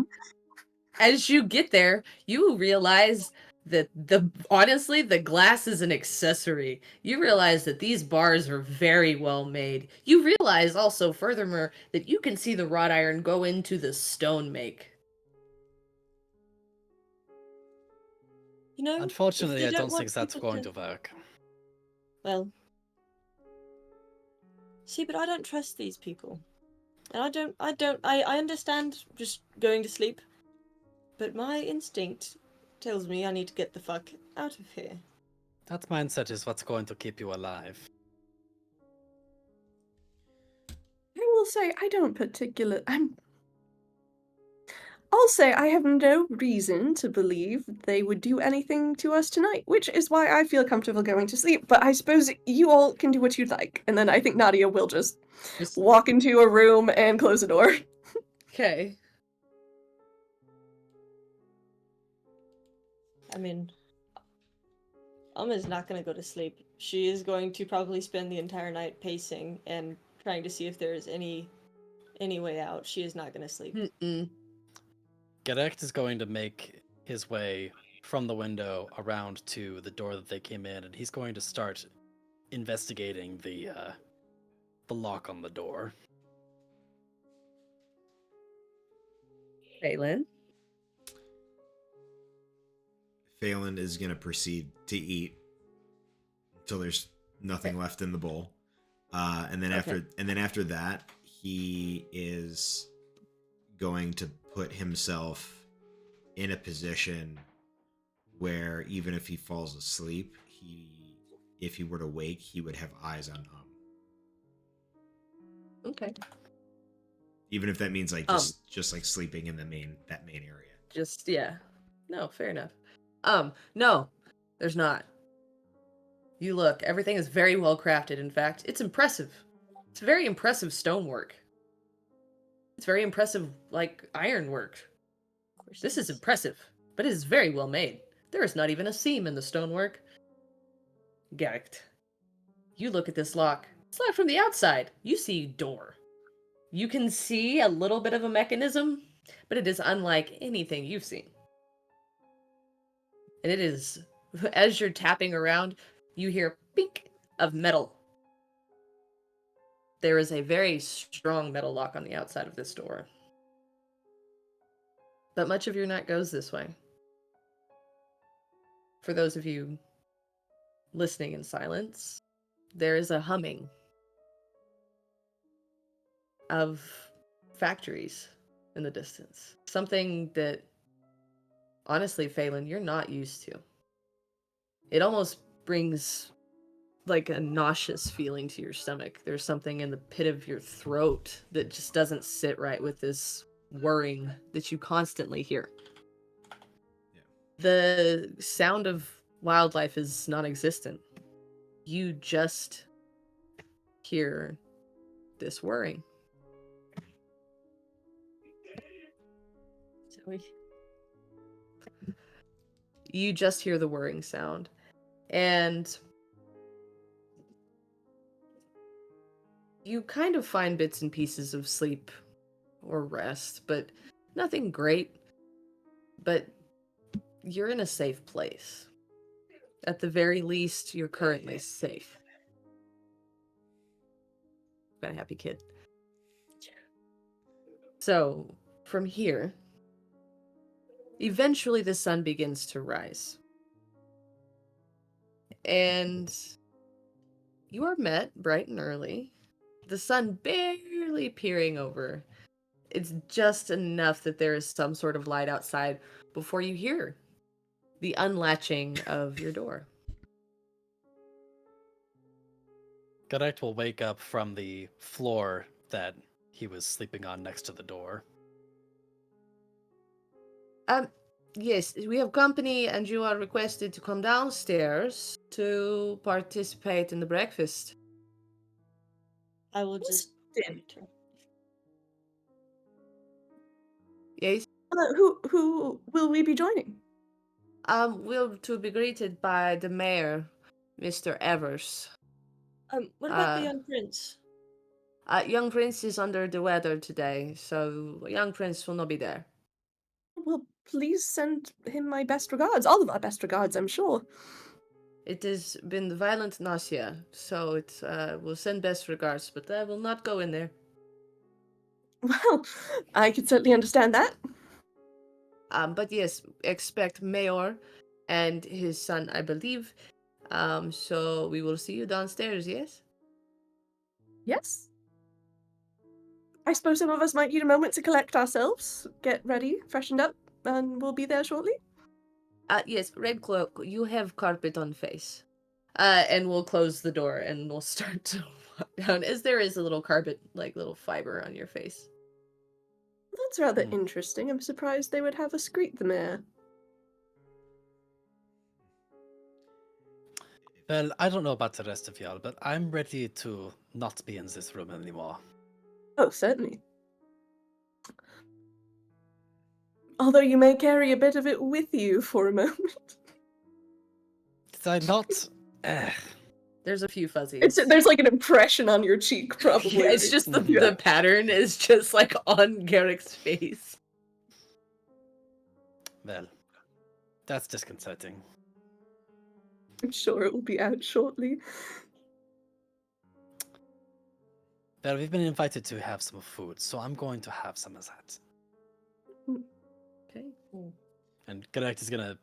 Speaker 1: as you get there, you realize that honestly, the glass is an accessory. You realize that these bars are very well made. You realize also, furthermore, that you can see the wrought iron go into the stone make.
Speaker 5: You know,
Speaker 4: Unfortunately, I
Speaker 5: if they
Speaker 4: don't
Speaker 5: want
Speaker 4: think that's
Speaker 5: people
Speaker 4: going to work.
Speaker 5: Well, see, but I don't trust these people. And I understand just going to sleep, but my instinct tells me I need to get the fuck out of here.
Speaker 4: That mindset is what's going to keep you alive.
Speaker 3: I will say I'll say I have no reason to believe they would do anything to us tonight, which is why I feel comfortable going to sleep. But I suppose you all can do what you'd like. And then I think Nadia will just walk into a room and close the door.
Speaker 1: Okay.
Speaker 5: I mean, Alma's not gonna go to sleep. She is going to probably spend the entire night pacing and trying to see if there is any way out. She is not gonna sleep.
Speaker 4: Gerekt is going to make his way from the window around to the door that they came in, and he's going to start investigating the lock on the door.
Speaker 1: Phelan
Speaker 2: is going to proceed to eat until there's nothing left in the bowl, and then after that, he is going to put himself in a position where even if he falls asleep, if he were to wake, he would have eyes on
Speaker 1: Okay.
Speaker 2: even if that means like
Speaker 1: Um,
Speaker 2: just like sleeping in that main area.
Speaker 1: Just yeah. No, fair enough. No, there's not. You look, everything is very well crafted. In fact, it's impressive. It's very impressive stonework. It's very impressive, like ironwork.
Speaker 5: Of course
Speaker 1: This
Speaker 5: it
Speaker 1: is impressive, but it is very well made. There is not even a seam in the stonework. Garrick, you look at this lock. It's locked from the outside. You see door. You can see a little bit of a mechanism, but it is unlike anything you've seen. And it is, as you're tapping around, you hear pink of metal. There is a very strong metal lock on the outside of this door. But much of your night goes this way. For those of you listening in silence, there is a humming of factories in the distance. Something that, honestly, Phelan, you're not used to. It almost brings like a nauseous feeling to your stomach. There's something in the pit of your throat that just doesn't sit right with this whirring that you constantly hear.
Speaker 2: Yeah.
Speaker 1: The sound of wildlife is non-existent. You just hear this whirring.
Speaker 5: Sorry.
Speaker 1: You just hear the whirring sound. And you kind of find bits and pieces of sleep or rest, but nothing great. But you're in a safe place. At the very least, you're currently safe. Got a happy kid. So, from here, eventually the sun begins to rise. And you are met bright and early, the sun barely peering over. It's just enough that there is some sort of light outside before you hear the unlatching of your door.
Speaker 4: Garrett will wake up from the floor that he was sleeping on next to the door.
Speaker 1: Yes, we have company and you are requested to come downstairs to participate in the breakfast.
Speaker 5: I will just
Speaker 3: Did.
Speaker 5: turn.
Speaker 1: Yes,
Speaker 3: Who will we be joining?
Speaker 1: we're to be greeted by the mayor, Mr. Evers.
Speaker 5: What about the
Speaker 1: Uh,
Speaker 5: young prince?
Speaker 1: Young Prince is under the weather today, so Young Prince will not be there.
Speaker 3: Well, please send him my best regards. All of our best regards, I'm sure.
Speaker 1: It has been violent nausea, so it will send best regards, but I will not go in there.
Speaker 3: Well, I can certainly understand that.
Speaker 1: But yes, expect Mayor and his son, I believe. So we will see you downstairs, yes?
Speaker 3: Yes. I suppose some of us might need a moment to collect ourselves, get ready, freshened up, and we'll be there shortly.
Speaker 1: Yes, Red Cloak, you have carpet on face. And we'll close the door and we'll start to walk down, as there is a little carpet, like little fiber on your face.
Speaker 3: That's rather
Speaker 4: Hmm.
Speaker 3: interesting. I'm surprised they would have us greet the mayor.
Speaker 4: Well, I don't know about the rest of y'all, but I'm ready to not be in this room anymore.
Speaker 3: Oh, certainly. Although you may carry a bit of it with you for a moment.
Speaker 4: Did I not?
Speaker 1: There's a few fuzzies.
Speaker 3: There's like an impression on your cheek, probably.
Speaker 1: Yeah, it's just the
Speaker 3: Yeah.
Speaker 1: pattern is just like on Garrick's face.
Speaker 4: Well, that's disconcerting.
Speaker 3: I'm sure it will be out shortly.
Speaker 4: Well, we've been invited to have some food, so I'm going to have some of that.
Speaker 1: Okay.
Speaker 4: And Garrett is gonna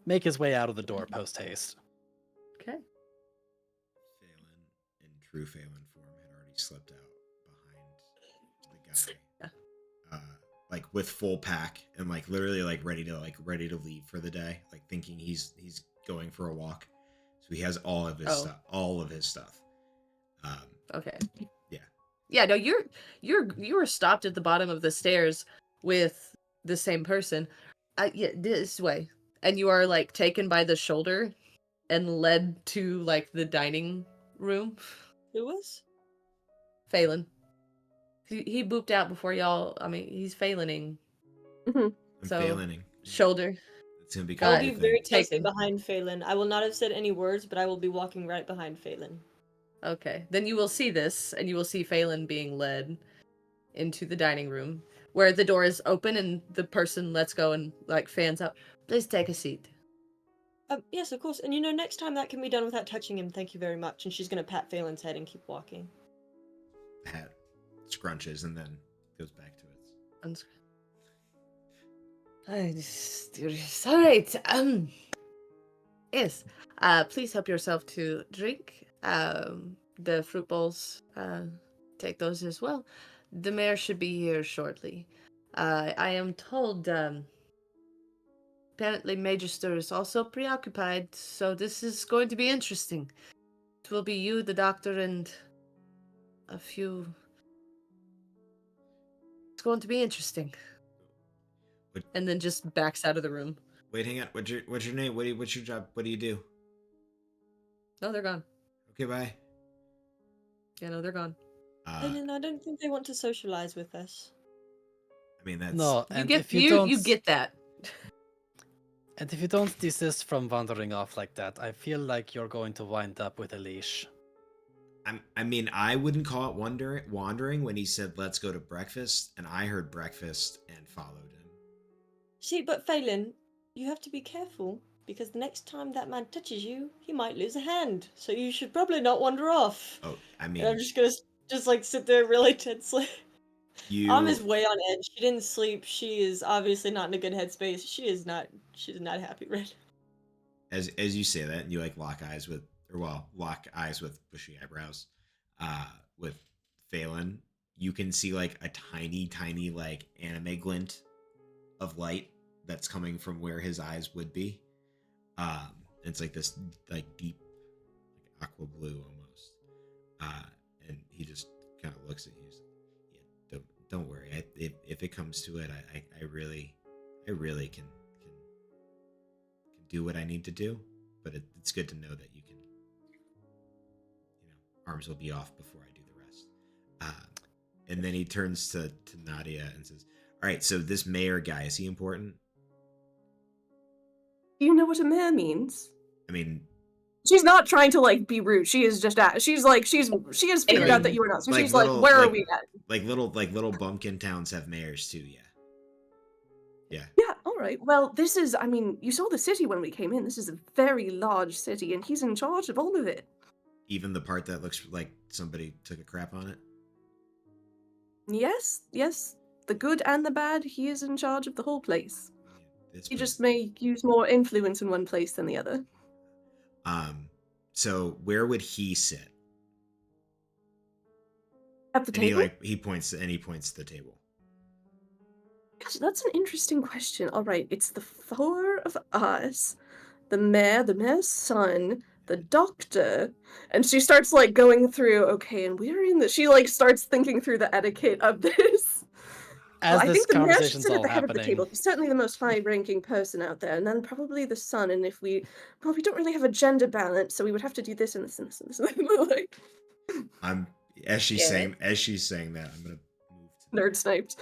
Speaker 4: make his way out of the door post haste.
Speaker 1: Okay.
Speaker 2: Phelan, in true Phelan form, had already slipped out behind the guy.
Speaker 1: Yeah.
Speaker 2: like with full pack and like literally like ready to leave for the day, like thinking he's going for a walk. So he has all of his stuff. Um,
Speaker 1: Okay.
Speaker 2: yeah.
Speaker 1: Yeah, no, you were stopped at the bottom of the stairs with the same person. Yeah, this way. And you are like taken by the shoulder and led to like the dining room.
Speaker 5: Who was?
Speaker 1: Phelan. He booped out before y'all. I mean, he's Phalaning.
Speaker 3: Mhm.
Speaker 2: I'm
Speaker 1: So,
Speaker 2: failing.
Speaker 1: Shoulder.
Speaker 2: It's gonna
Speaker 5: I
Speaker 2: become
Speaker 5: will
Speaker 1: Got
Speaker 5: be
Speaker 2: a thing.
Speaker 5: very closely
Speaker 1: taken.
Speaker 5: behind Phelan. I will not have said any words, but I will be walking right behind Phelan.
Speaker 1: Okay. Then you will see this, and you will see Phelan being led into the dining room, where the door is open and the person lets go and like fans out. Please take a seat.
Speaker 5: Yes, of course. And next time that can be done without touching him. Thank you very much. And she's gonna pat Phelan's head and keep walking.
Speaker 2: The hat scrunches and then goes back to its.
Speaker 1: All right. Yes. Please help yourself to drink. The fruit bowls. Take those as well. The mayor should be here shortly. I am told. Apparently, Magister is also preoccupied, so this is going to be interesting. It will be you, the doctor, and a few. It's going to be interesting.
Speaker 2: What-
Speaker 1: And then just backs out of the room.
Speaker 2: Wait, hang on. What's your name? What's your job? What do you do?
Speaker 1: No, they're gone.
Speaker 2: Okay, bye.
Speaker 1: Yeah, no, they're gone.
Speaker 5: Phelan, I don't think they want to socialize with us.
Speaker 2: I mean that's
Speaker 4: No,
Speaker 1: You
Speaker 4: and
Speaker 1: get
Speaker 4: if you don't,
Speaker 1: you get that.
Speaker 4: and if you don't desist from wandering off like that, I feel like you're going to wind up with a leash.
Speaker 2: I mean, I wouldn't call it wandering when he said let's go to breakfast, and I heard breakfast and followed him.
Speaker 5: See, but Phelan, you have to be careful because the next time that man touches you, he might lose a hand. So you should probably not wander off.
Speaker 2: Oh, I
Speaker 5: And
Speaker 2: mean,
Speaker 5: I'm just gonna like sit there really tensely.
Speaker 2: you.
Speaker 5: Is way on edge. She didn't sleep. She is obviously not in a good headspace. She's not happy right now.
Speaker 2: As you say that, and you like lock eyes with bushy eyebrows, with Phelan. You can see like a tiny like anime glint of light that's coming from where his eyes would be. It's like this like deep, like aqua blue almost. And he just kind of looks at you. Yeah, don't worry. If it comes to it, I really can do what I need to do. But it's good to know that you can. Arms will be off before I do the rest. And then he turns to Nadia and says, "All right, so this mayor guy, is he important?"
Speaker 3: Do you know what a mayor means?
Speaker 2: I mean,
Speaker 3: She's not trying to like be rude. She is just she has figured out that you were not. So
Speaker 2: like
Speaker 3: she's
Speaker 2: little-
Speaker 3: like, where are
Speaker 2: like-
Speaker 3: we at?
Speaker 2: like little bumpkin towns have mayors too. Yeah.
Speaker 3: Yeah, all right. Well, this is, I mean, you saw the city when we came in. This is a very large city, and he's in charge of all of it.
Speaker 2: Even the part that looks like somebody took a crap on it.
Speaker 3: Yes, the good and the bad, he is in charge of the whole place.
Speaker 2: This
Speaker 3: He
Speaker 2: was-
Speaker 3: just may use more influence in one place than the other.
Speaker 2: So where would he sit?
Speaker 3: At the
Speaker 2: And
Speaker 3: table?
Speaker 2: he points to the table.
Speaker 3: Gosh, that's an interesting question. All right, it's the four of us, the mayor's son, the doctor, and she starts like going through. Okay, and we're in the. She like starts thinking through the etiquette of this.
Speaker 4: As
Speaker 3: I
Speaker 4: this
Speaker 3: think the mayor should
Speaker 4: conversation's
Speaker 3: sit at
Speaker 4: all
Speaker 3: the head of the
Speaker 4: happening,
Speaker 3: table. He's certainly the most high-ranking person out there, and then probably the son. And if we don't really have a gender balance, so we would have to do this and this and this and this. Like,
Speaker 2: As she's
Speaker 1: Yeah.
Speaker 2: saying that, I'm gonna move to
Speaker 3: nerd sniped.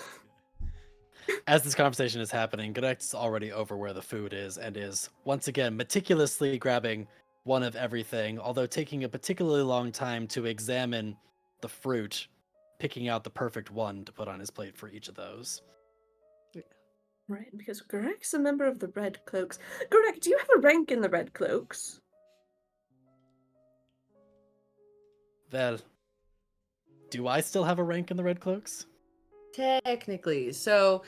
Speaker 4: as this conversation is happening, Godek's already over where the food is and is once again meticulously grabbing one of everything, although taking a particularly long time to examine the fruit, picking out the perfect one to put on his plate for each of those.
Speaker 3: Right, because Greg's a member of the Red Cloaks. Greg, do you have a rank in the Red Cloaks?
Speaker 4: Well, do I still have a rank in the Red Cloaks?
Speaker 1: Technically. So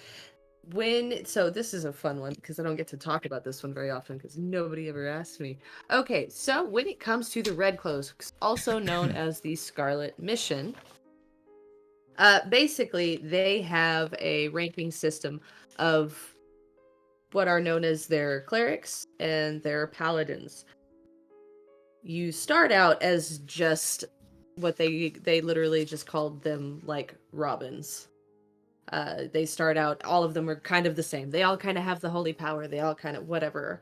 Speaker 1: this is a fun one because I don't get to talk about this one very often because nobody ever asks me. Okay, so when it comes to the Red Cloaks, also known as the Scarlet Mission, Basically, they have a ranking system of what are known as their clerics and their paladins. You start out as just what they literally just called them like robins. They start out, all of them are kind of the same. They all kind of have the holy power. They all kind of whatever.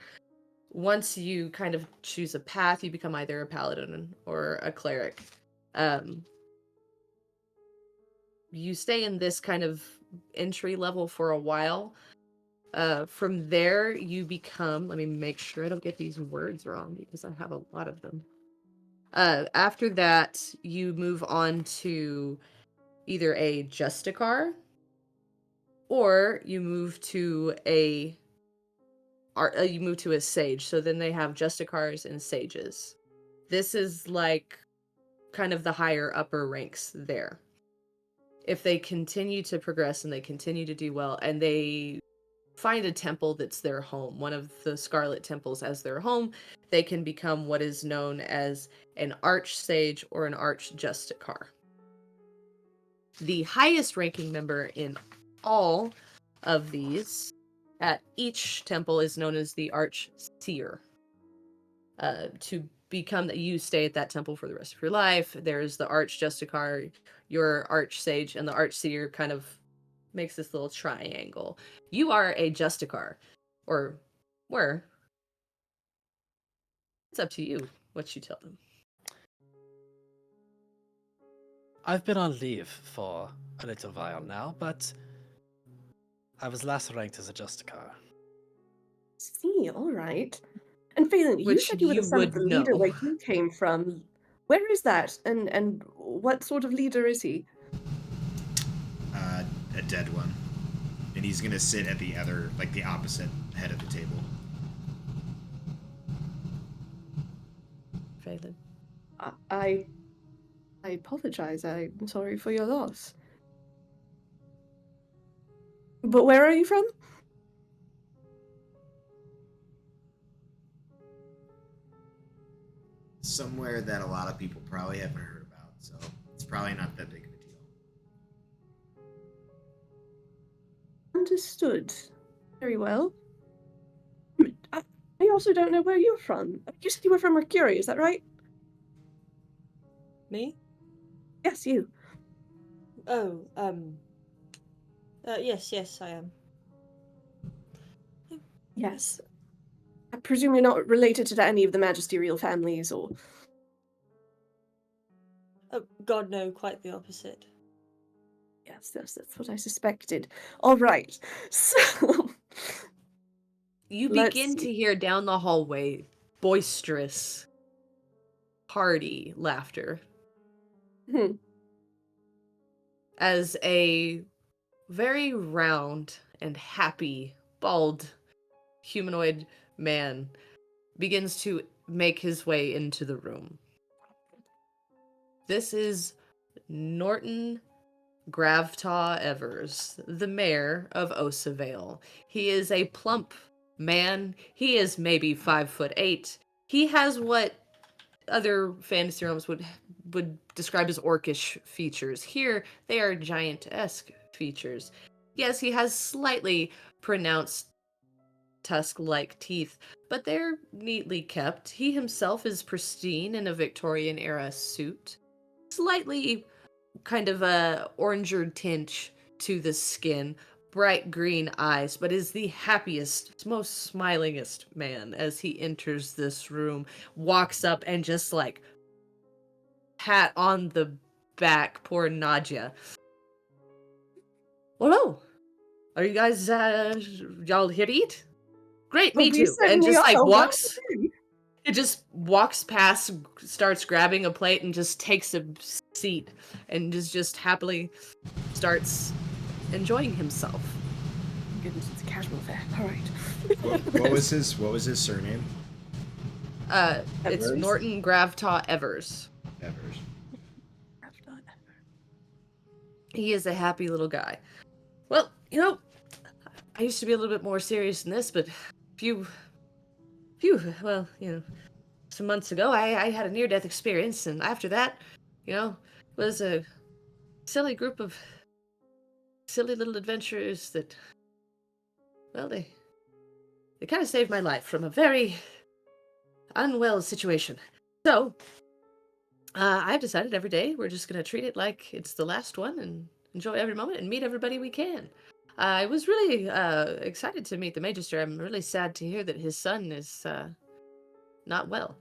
Speaker 1: Once you kind of choose a path, you become either a paladin or a cleric. You stay in this kind of entry level for a while. From there, you become, let me make sure I don't get these words wrong because I have a lot of them. After that, you move on to either a Justicar or you move to a sage. So then they have Justicars and sages. This is like kind of the higher upper ranks there. If they continue to progress and they continue to do well and they find a temple that's their home, one of the Scarlet Temples as their home, they can become what is known as an Archsage or an Archjusticar. The highest ranking member in all of these at each temple is known as the Archseer. To become that, you stay at that temple for the rest of your life. There's the Archjusticar, your Archsage, and the Archseer kind of makes this little triangle. You are a Justicar, or were. It's up to you what you tell them.
Speaker 4: I've been on leave for a little while now, but I was last ranked as a Justicar.
Speaker 3: See, all right. And Phelan, you
Speaker 1: Which
Speaker 3: said you were the
Speaker 1: you
Speaker 3: son of
Speaker 1: would
Speaker 3: the leader
Speaker 1: know.
Speaker 3: where you came from. Where is that? And what sort of leader is he?
Speaker 2: A dead one. And he's gonna sit at the other, like the opposite head of the table.
Speaker 1: Phelan.
Speaker 3: I apologize. I'm sorry for your loss. But where are you from?
Speaker 2: Somewhere that a lot of people probably haven't heard about, so it's probably not that big of a deal.
Speaker 3: Understood. Very well. I also don't know where you're from. You said you were from Mercury, is that right?
Speaker 5: Me?
Speaker 3: Yes, you.
Speaker 5: Oh, yes, I am.
Speaker 3: Yes. I presume you're not related to any of the magisterial families, or...
Speaker 5: Oh, God, no, quite the opposite.
Speaker 3: Yes, that's what I suspected. All right, so...
Speaker 1: You
Speaker 3: Let's
Speaker 1: begin
Speaker 3: see.
Speaker 1: to hear down the hallway boisterous, hearty laughter
Speaker 3: Hmm.
Speaker 1: as a very round and happy, bald, humanoid man begins to make his way into the room. This is Norton Gravtaw Evers, the mayor of Osavale. He is a plump man. He is maybe 5'8". He has what other fantasy realms would describe as orcish features. Here, they are giant-esque features. Yes, he has slightly pronounced tusk-like teeth, but they're neatly kept. He himself is pristine in a Victorian-era suit. Slightly kind of a oranger tinge to the skin, bright green eyes, but is the happiest, most smilingest man as he enters this room, walks up and just like pat on the back poor Nadia. Hello. Are you guys y'all here to eat? Great, me
Speaker 3: We
Speaker 1: too. And
Speaker 3: certainly
Speaker 1: just like
Speaker 3: are.
Speaker 1: walks
Speaker 3: Welcome.
Speaker 1: It just walks past, starts grabbing a plate, and just takes a seat, and just happily starts enjoying himself.
Speaker 3: Goodness, it's a casual affair. All right.
Speaker 2: What was his surname?
Speaker 1: It's
Speaker 3: Evers?
Speaker 1: Norton Gravtaw Evers.
Speaker 2: Evers.
Speaker 1: He is a happy little guy. Well, I used to be a little bit more serious than this, but well, some months ago, I had a near-death experience, and after that, was a silly group of silly little adventurers that, well, they kind of saved my life from a very unwell situation. So, I've decided every day we're just going to treat it like it's the last one and enjoy every moment and meet everybody we can. I was really excited to meet the Magister. I'm really sad to hear that his son is not well.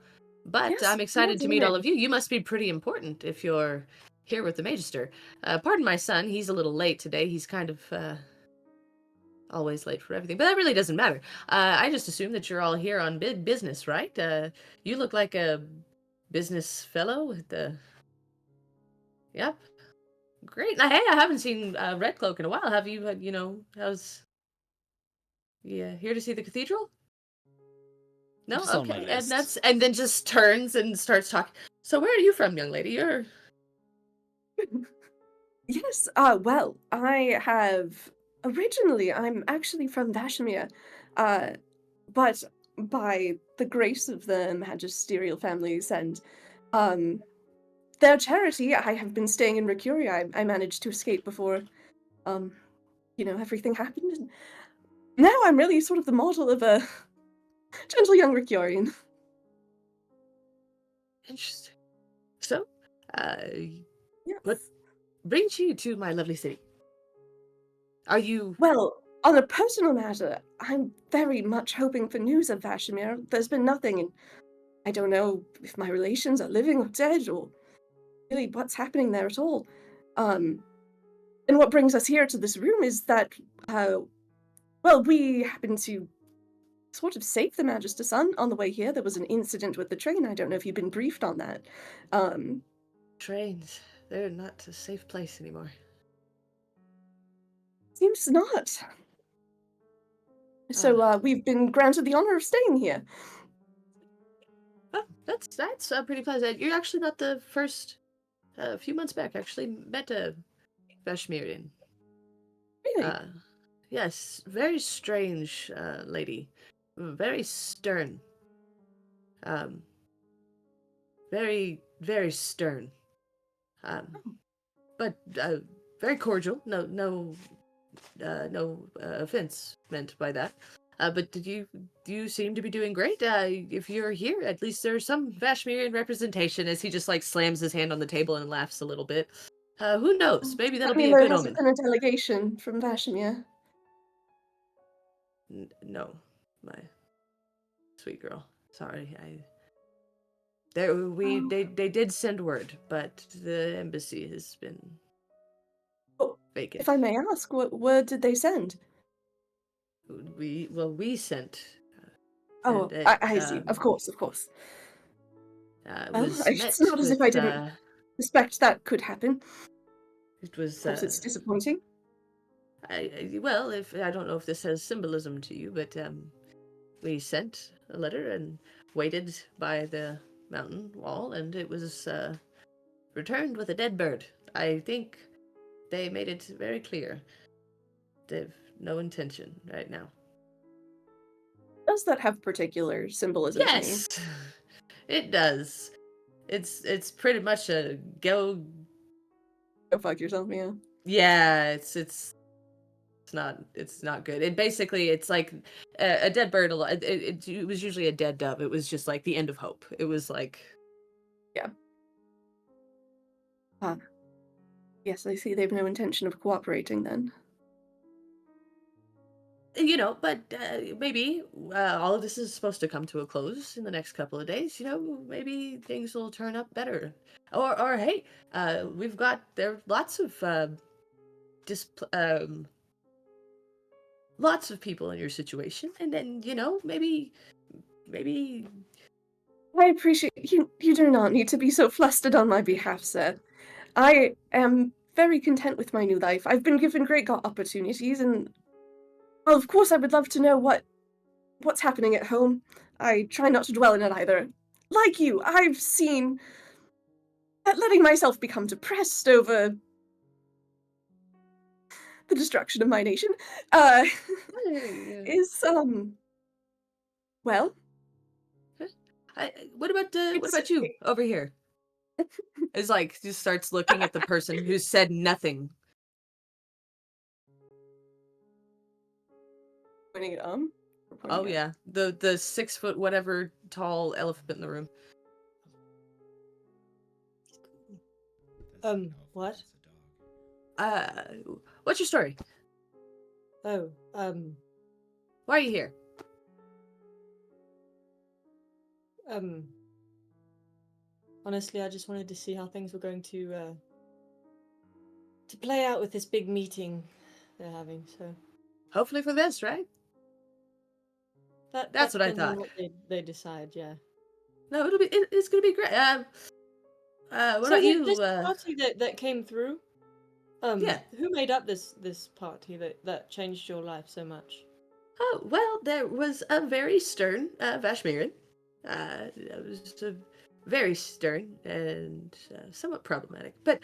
Speaker 1: But
Speaker 3: Yes,
Speaker 1: I'm excited
Speaker 3: towards
Speaker 1: to meet all
Speaker 3: evening.
Speaker 1: of you. You must be pretty important if you're here with the Magister. Pardon my son, he's a little late today. He's kind of always late for everything, but that really doesn't matter. I just assume that you're all here on big business, right? You look like a business fellow with the... Yep. Great. Now, hey, I haven't seen Red Cloak in a while. Have you, how's... Yeah, here to see the cathedral? No?
Speaker 4: Just on my
Speaker 1: Okay. And
Speaker 4: list.
Speaker 1: and then just turns and starts talking. So where are you from, young lady? You're...
Speaker 3: Yes, well, I'm actually from Vashmir, uh, but by the grace of the magisterial families and, um, their charity, I have been staying in Mercuria. I managed to escape before, um, everything happened, and now I'm really sort of the model of a gentle young Mercurian.
Speaker 1: Interesting. So, what
Speaker 3: Yes.
Speaker 1: brings you to my lovely city? Are you...
Speaker 3: Well, on a personal matter, I'm very much hoping for news of Vashmir. There's been nothing, and I don't know if my relations are living or dead, or really what's happening there at all. Um, and what brings us here to this room is that, uh, well, we happened to sort of save the Magister son on the way here. There was an incident with the train. I don't know if you've been briefed on that. Um,
Speaker 1: Trains, they're not a safe place anymore.
Speaker 3: Seems not. So, we've been granted the honor of staying here.
Speaker 1: Oh, that's pretty pleasant. You're actually not the first. A few months back, actually met a Vashmirian.
Speaker 3: Really?
Speaker 1: Yes, very strange lady, very stern. Um, very stern. Um, but very cordial. No offense meant by that. But do you seem to be doing great? If you're here, at least there's some Vashmirian representation. As he just like slams his hand on the table and laughs a little bit. Who knows? Maybe
Speaker 3: Does
Speaker 1: that'll
Speaker 3: that
Speaker 1: be
Speaker 3: mean
Speaker 1: a
Speaker 3: there
Speaker 1: good
Speaker 3: hasn't
Speaker 1: omen.
Speaker 3: been a delegation from Vashmir?
Speaker 1: No, my sweet girl. Sorry, they did send word, but the embassy has been
Speaker 3: Oh,
Speaker 1: vacant.
Speaker 3: if I may ask, what word did they send?
Speaker 1: We sent.
Speaker 3: Oh,
Speaker 1: And
Speaker 3: I see. Of course, of course. Well,
Speaker 1: was
Speaker 3: it's
Speaker 1: met
Speaker 3: not as if I
Speaker 1: with
Speaker 3: didn't suspect that could happen.
Speaker 1: it was
Speaker 3: Of course, it's disappointing.
Speaker 1: well, if I don't know if this has symbolism to you, but we sent a letter and waited by the mountain wall, and it was returned with a dead bird. I think they made it very clear they've no intention right now.
Speaker 3: Does that have particular symbolism to me?
Speaker 1: Yes, it does. It's pretty much a go.
Speaker 3: Go fuck yourself, yeah.
Speaker 1: Yeah, it's not good. It basically it's like a dead bird. It was usually a dead dove. It was just like the end of hope. It was like...
Speaker 3: Yeah. Yes, I see they've no intention of cooperating then.
Speaker 1: But maybe all of this is supposed to come to a close in the next couple of days. Maybe things will turn up better. Or hey, there are lots of lots of people in your situation, and then maybe
Speaker 3: I appreciate you do not need to be so flustered on my behalf, sir. I am very content with my new life. I've been given great opportunities, and well, of course I would love to know what's happening at home. I try not to dwell in it either. Like you, I've seen that letting myself become depressed over the destruction of my nation, is, well,
Speaker 1: what about
Speaker 3: it's
Speaker 1: you over here? It's like just starts looking at the person who said nothing.
Speaker 3: Pointing at Or pointing
Speaker 1: Oh
Speaker 3: at-
Speaker 1: yeah, the 6 foot whatever tall elephant in the room.
Speaker 2: That's not an elephant,
Speaker 5: What?
Speaker 2: that's a dog.
Speaker 1: What's your story?
Speaker 5: Oh,
Speaker 1: Why are you here?
Speaker 5: honestly, I just wanted to see how things were going to play out with this big meeting they're having. So
Speaker 1: Hopefully for this, right?
Speaker 5: that
Speaker 1: That's what I
Speaker 5: depends on
Speaker 1: thought.
Speaker 5: what they decide. Yeah.
Speaker 1: No, it's gonna be great. What
Speaker 5: So
Speaker 1: about you?
Speaker 5: this party that came through.
Speaker 1: Yeah.
Speaker 5: Who made up this party that changed your life so much?
Speaker 1: Oh, well, there was a very stern Vashmiran. It was very stern and somewhat problematic, but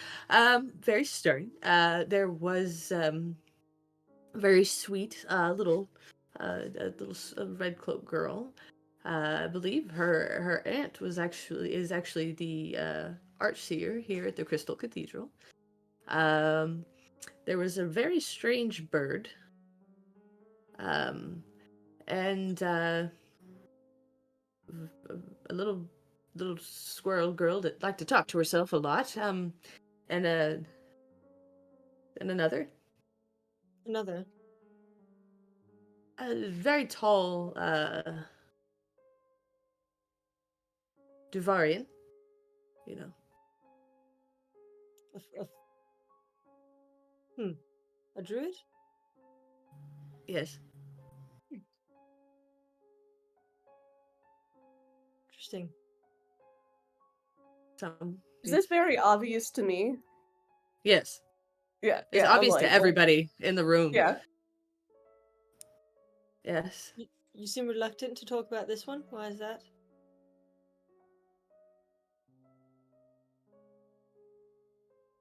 Speaker 1: very stern. There was a very sweet little red cloak girl. I believe her aunt is actually the archseer here at the Crystal Cathedral. Um, there was a very strange bird. And a little squirrel girl that liked to talk to herself a lot. And another
Speaker 5: Another.
Speaker 1: a very tall Duvarian, you know.
Speaker 5: A, a druid?
Speaker 1: Yes,
Speaker 5: Interesting.
Speaker 1: some.
Speaker 3: Is this very obvious to me?
Speaker 1: Yes,
Speaker 3: Yeah,
Speaker 1: it's
Speaker 3: yeah. I'm
Speaker 1: obvious
Speaker 3: like,
Speaker 1: to
Speaker 3: well,
Speaker 1: everybody in the room.
Speaker 3: yeah.
Speaker 1: Yes.
Speaker 5: You seem reluctant to talk about this one. Why is that?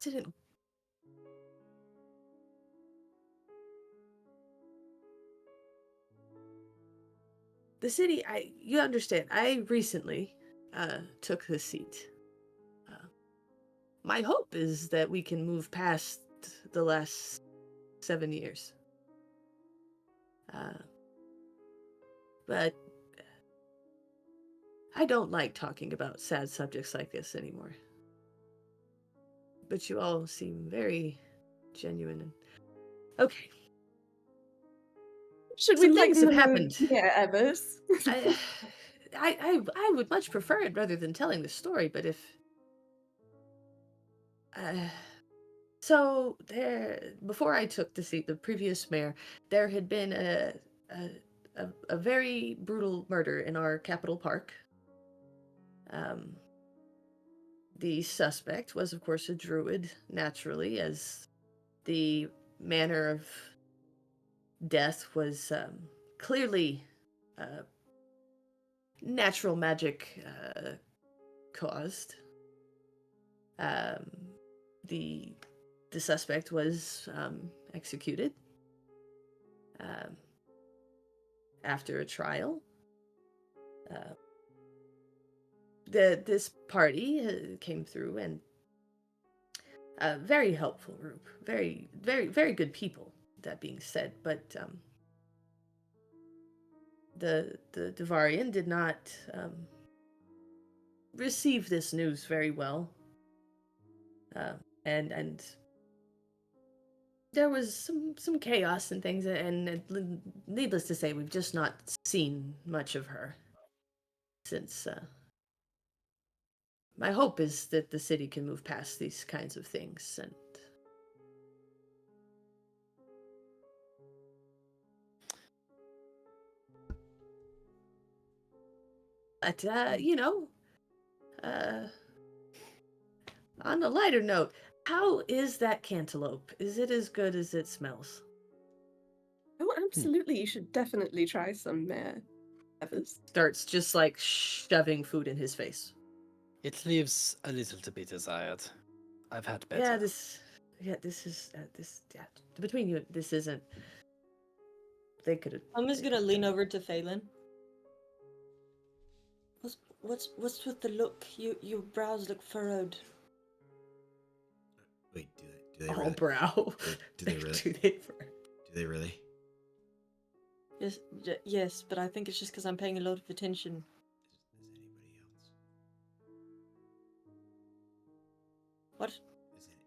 Speaker 1: Didn't. The city, you understand, I recently took the seat. My hope is that we can move past the last 7 years. But I don't like talking about sad subjects like this anymore. But you all seem very genuine and okay.
Speaker 3: Should we
Speaker 1: Some things
Speaker 3: lighten
Speaker 1: have
Speaker 3: the mood?
Speaker 1: happened.
Speaker 3: Yeah, Evers.
Speaker 1: I, I would much prefer it rather than telling the story. But if so, there before I took the seat, the previous mayor, there had been a very brutal murder in our capital park. The suspect was, of course, a druid, naturally, as the manner of death was clearly natural magic caused. The suspect was executed after a trial. This party came through and very helpful group, very very good people. That being said, but the Devarian did not receive this news very well, and there was some chaos and things, and needless to say, we've just not seen much of her since. My hope is that the city can move past these kinds of things and. But, on a lighter note, how is that cantaloupe? Is it as good as it smells?
Speaker 3: Oh, absolutely. You should definitely try some Evers.
Speaker 1: Starts just like shoving food in his face.
Speaker 4: It leaves a little to be desired. I've had better.
Speaker 1: Yeah, this is, between you, this isn't, they could have.
Speaker 5: I'm just gonna lean over to Phelan. What's with the look? Your brows look furrowed.
Speaker 2: Wait, do they
Speaker 1: All
Speaker 2: really?
Speaker 1: brow.
Speaker 2: Do they really?
Speaker 1: Do they?
Speaker 2: Do they really?
Speaker 5: Yes, yes, but I think it's just because I'm paying a lot of attention. What?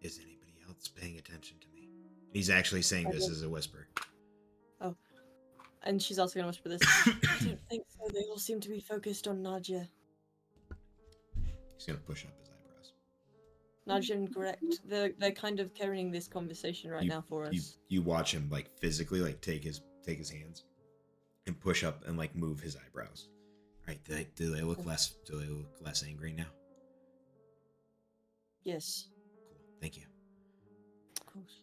Speaker 2: Is anybody else paying attention to me? He's actually saying this as a whisper.
Speaker 5: Oh, and she's also gonna whisper this. I don't think so. They all seem to be focused on Nadia.
Speaker 2: He's gonna push up his eyebrows.
Speaker 5: Nadia and correct. They're kind of carrying this conversation right now for us.
Speaker 2: You watch him like physically like take his hands and push up and like move his eyebrows. Right? Do they look less angry now?
Speaker 5: Yes.
Speaker 2: Cool. Thank you.
Speaker 5: Of course.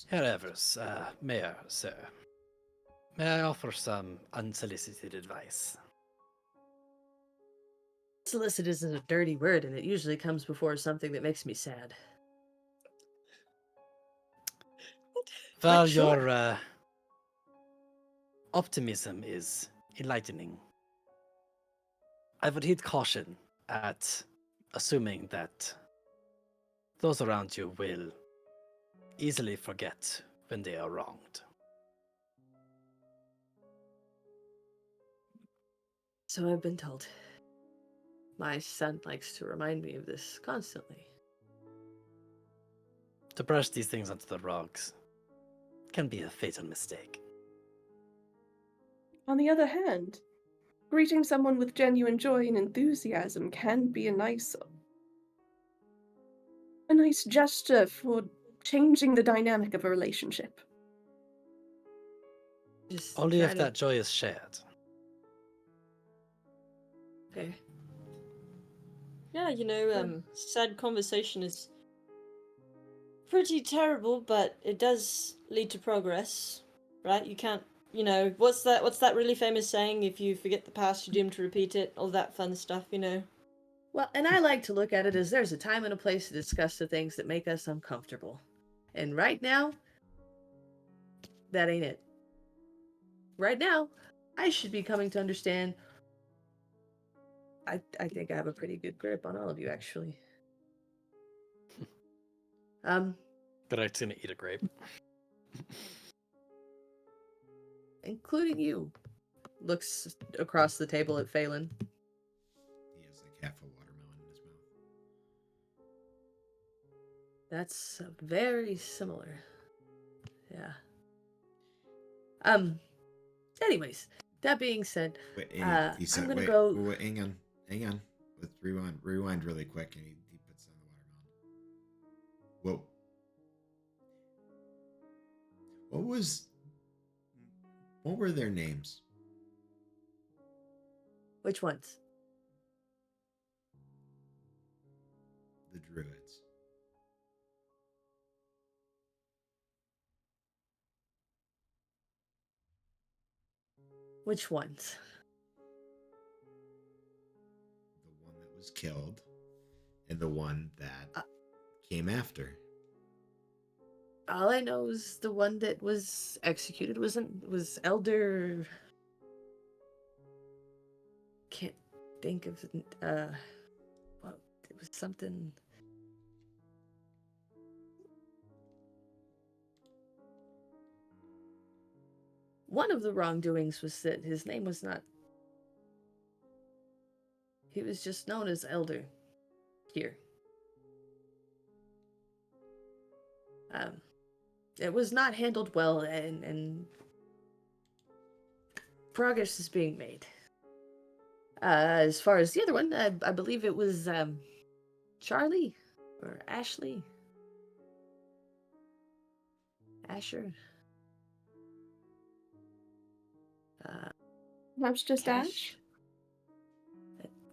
Speaker 4: However, Mayor, sir, may I offer some unsolicited advice?
Speaker 1: Solicit isn't a dirty word, and it usually comes before something that makes me sad.
Speaker 4: Well,
Speaker 1: sure.
Speaker 4: your optimism is enlightening. I would heed caution at assuming that those around you will easily forget when they are wronged.
Speaker 1: So I've been told. My son likes to remind me of this constantly.
Speaker 4: To brush these things under the rugs can be a fatal mistake.
Speaker 3: On the other hand, greeting someone with genuine joy and enthusiasm can be a nice gesture for changing the dynamic of a relationship.
Speaker 1: Just
Speaker 4: Only if
Speaker 1: trying
Speaker 4: that joy is shared.
Speaker 1: Okay.
Speaker 5: Yeah, sad conversation is pretty terrible, but it does lead to progress, right? You can't, what's that really famous saying? If you forget the past, you're doomed to repeat it. All that fun stuff,
Speaker 1: Well, and I like to look at it as there's a time and a place to discuss the things that make us uncomfortable. And right now, that ain't it. Right now, I should be coming to understand. I think I have a pretty good grip on all of you, actually.
Speaker 4: But I'm gonna eat a grape.
Speaker 1: Including you. Looks across the table at Phelan.
Speaker 2: He has like half a watermelon in his mouth.
Speaker 1: That's very similar. Yeah. Anyways, that being said,
Speaker 2: Wait,
Speaker 1: I'm gonna
Speaker 2: wait,
Speaker 1: go.
Speaker 2: wait, hang on. Let's rewind really quick, and he puts down the watermelon. What were their names?
Speaker 1: Which ones?
Speaker 2: The druids.
Speaker 1: Which ones?
Speaker 2: The one that was killed, and the one that came after.
Speaker 1: All I know is the one that was executed was Elder. Can't think of well, it was something. One of the wrongdoings was that his name was not. He was just known as Elder here. It was not handled well, and progress is being made. As far as the other one, I believe it was Charlie or Ashley. Asher.
Speaker 3: Perhaps just
Speaker 1: Cash?
Speaker 3: Ash?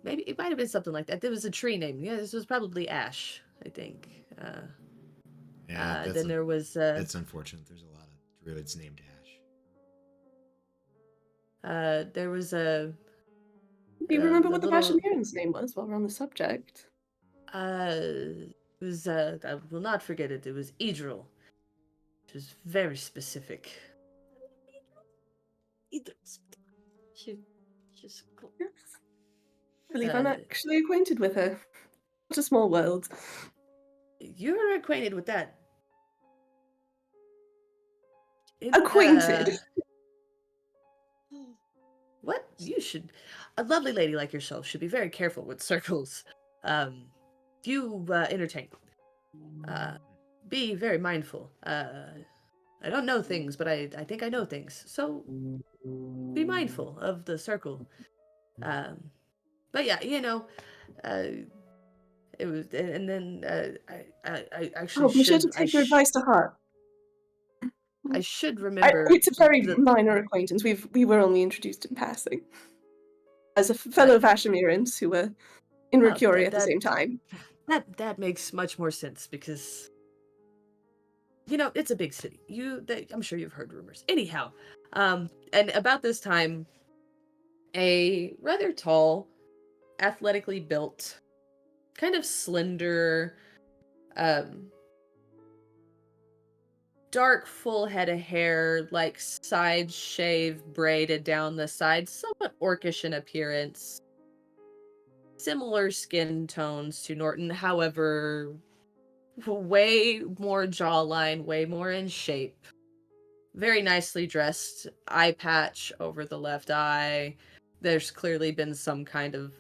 Speaker 1: Maybe it might have been something like that. There was a tree name. Yeah, this was probably Ash, I think.
Speaker 2: Yeah,
Speaker 1: then there was.
Speaker 2: That's unfortunate. There's a lot of druids named Ash.
Speaker 1: There was a.
Speaker 3: Do you remember
Speaker 1: the
Speaker 3: what the
Speaker 1: little-
Speaker 3: Passioneeran's name was while we're on the subject?
Speaker 1: It was. I will not forget it. It was Idril. It was very specific.
Speaker 5: Just cool.
Speaker 3: Yes. I believe I'm
Speaker 1: Uh,
Speaker 3: actually acquainted with her. What a small world.
Speaker 1: You're acquainted with that. It,
Speaker 3: Acquainted.
Speaker 1: what? You should. A lovely lady like yourself should be very careful with circles. You entertain. Be very mindful. I don't know things, but I think I know things. So be mindful of the circle. But yeah, uh, it was, and then I actually
Speaker 3: Oh, be sure to take your advice to heart.
Speaker 1: I should remember
Speaker 3: It's a very
Speaker 1: the
Speaker 3: minor acquaintance. We were only introduced in passing. As a fellow Vashamirans who were in
Speaker 1: oh,
Speaker 3: Mercury at the same time.
Speaker 1: that makes much more sense because it's a big city. I'm sure you've heard rumors. Anyhow, and about this time, a rather tall, athletically built, kind of slender, um, dark, full head of hair, like side shave braided down the side, somewhat orcish in appearance. Similar skin tones to Norton, however, way more jawline, way more in shape. Very nicely dressed, eye patch over the left eye. There's clearly been some kind of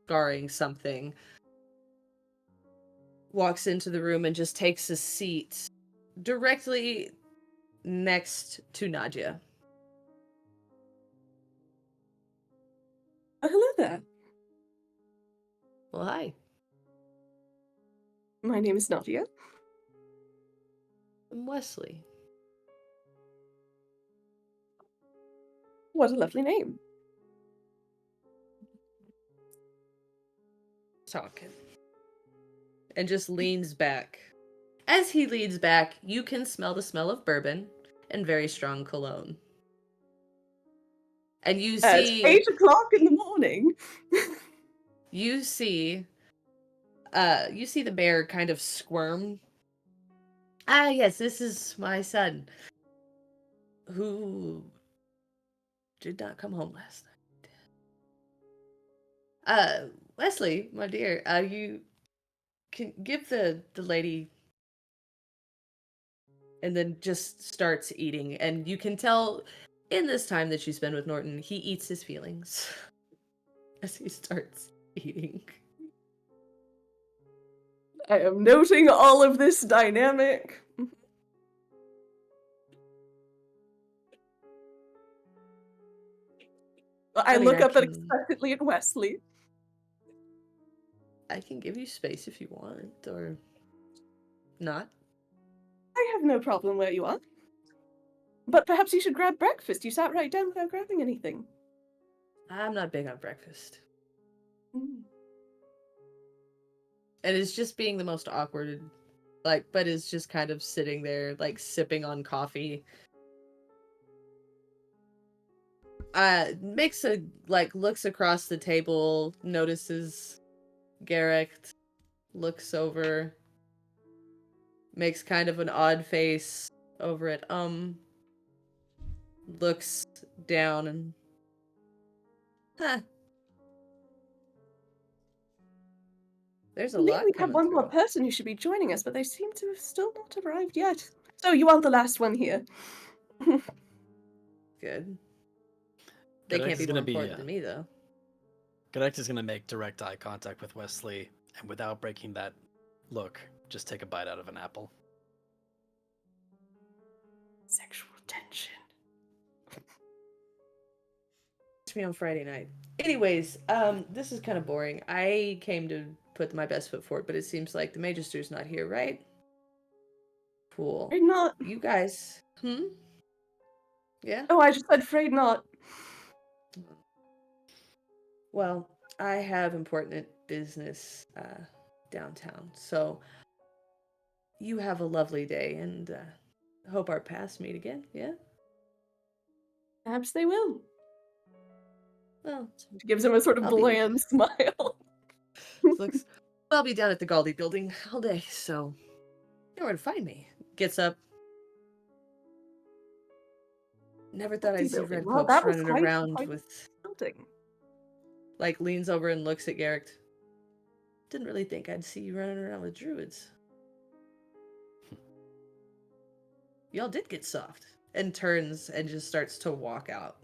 Speaker 1: scarring something. Walks into the room and just takes a seat directly next to Nadia.
Speaker 3: Oh, hello there.
Speaker 1: Well, hi.
Speaker 3: My name is Nadia.
Speaker 1: I'm Wesley.
Speaker 3: What a lovely name.
Speaker 1: Talking. And just leans back. As he leans back, you can smell the smell of bourbon and very strong cologne. And you
Speaker 3: It's
Speaker 1: see
Speaker 3: 8 o'clock in the morning.
Speaker 1: you see the bear kind of squirm. Ah, yes, this is my son, who did not come home last night. Wesley, my dear, you can give the lady, and then just starts eating, and you can tell in this time that you spend with Norton, he eats his feelings as he starts eating.
Speaker 3: I am noting all of this dynamic. I look up expectantly at Wesley.
Speaker 1: I can give you space if you want, or not.
Speaker 3: I have no problem where you are. But perhaps you should grab breakfast. You sat right down without grabbing anything.
Speaker 1: I'm not big on breakfast.
Speaker 3: Mm.
Speaker 1: And it's just being the most awkward, but is just kind of sitting there, sipping on coffee. Looks across the table, notices Garrick, looks over, makes kind of an odd face over it, looks down and, there's a lot
Speaker 3: We have
Speaker 1: coming
Speaker 3: one more
Speaker 1: through.
Speaker 3: person who should be joining us, but they seem to have still not arrived yet. So you aren't the last one here.
Speaker 1: Good. They can't be more important than me, though.
Speaker 4: Gadek is going to make direct eye contact with Wesley, and without breaking that look, just take a bite out of an apple.
Speaker 3: Sexual tension.
Speaker 1: To me on Friday night. Anyways, this is kind of boring. I came to put my best foot forward, but it seems like the Magister's not here, right? Cool.
Speaker 3: Afraid not.
Speaker 1: You guys. Yeah?
Speaker 3: Oh, I just said afraid not.
Speaker 1: Well, I have important business downtown, so you have a lovely day, and hope our paths meet again, yeah?
Speaker 3: Perhaps they will.
Speaker 1: Well,
Speaker 3: She gives him a sort of
Speaker 1: I'll be-
Speaker 3: bland smile.
Speaker 1: looks. I'll be down at the Galdi building all day, so you know where to find me. Gets up. Never thought I'd see
Speaker 3: Building.
Speaker 1: red
Speaker 3: Well,
Speaker 1: cloaks
Speaker 3: that was
Speaker 1: running
Speaker 3: quite
Speaker 1: around
Speaker 3: a
Speaker 1: with.
Speaker 3: building.
Speaker 1: like leans over and looks at Garrick. Didn't really think I'd see you running around with druids. Y'all did get soft. And turns and just starts to walk out.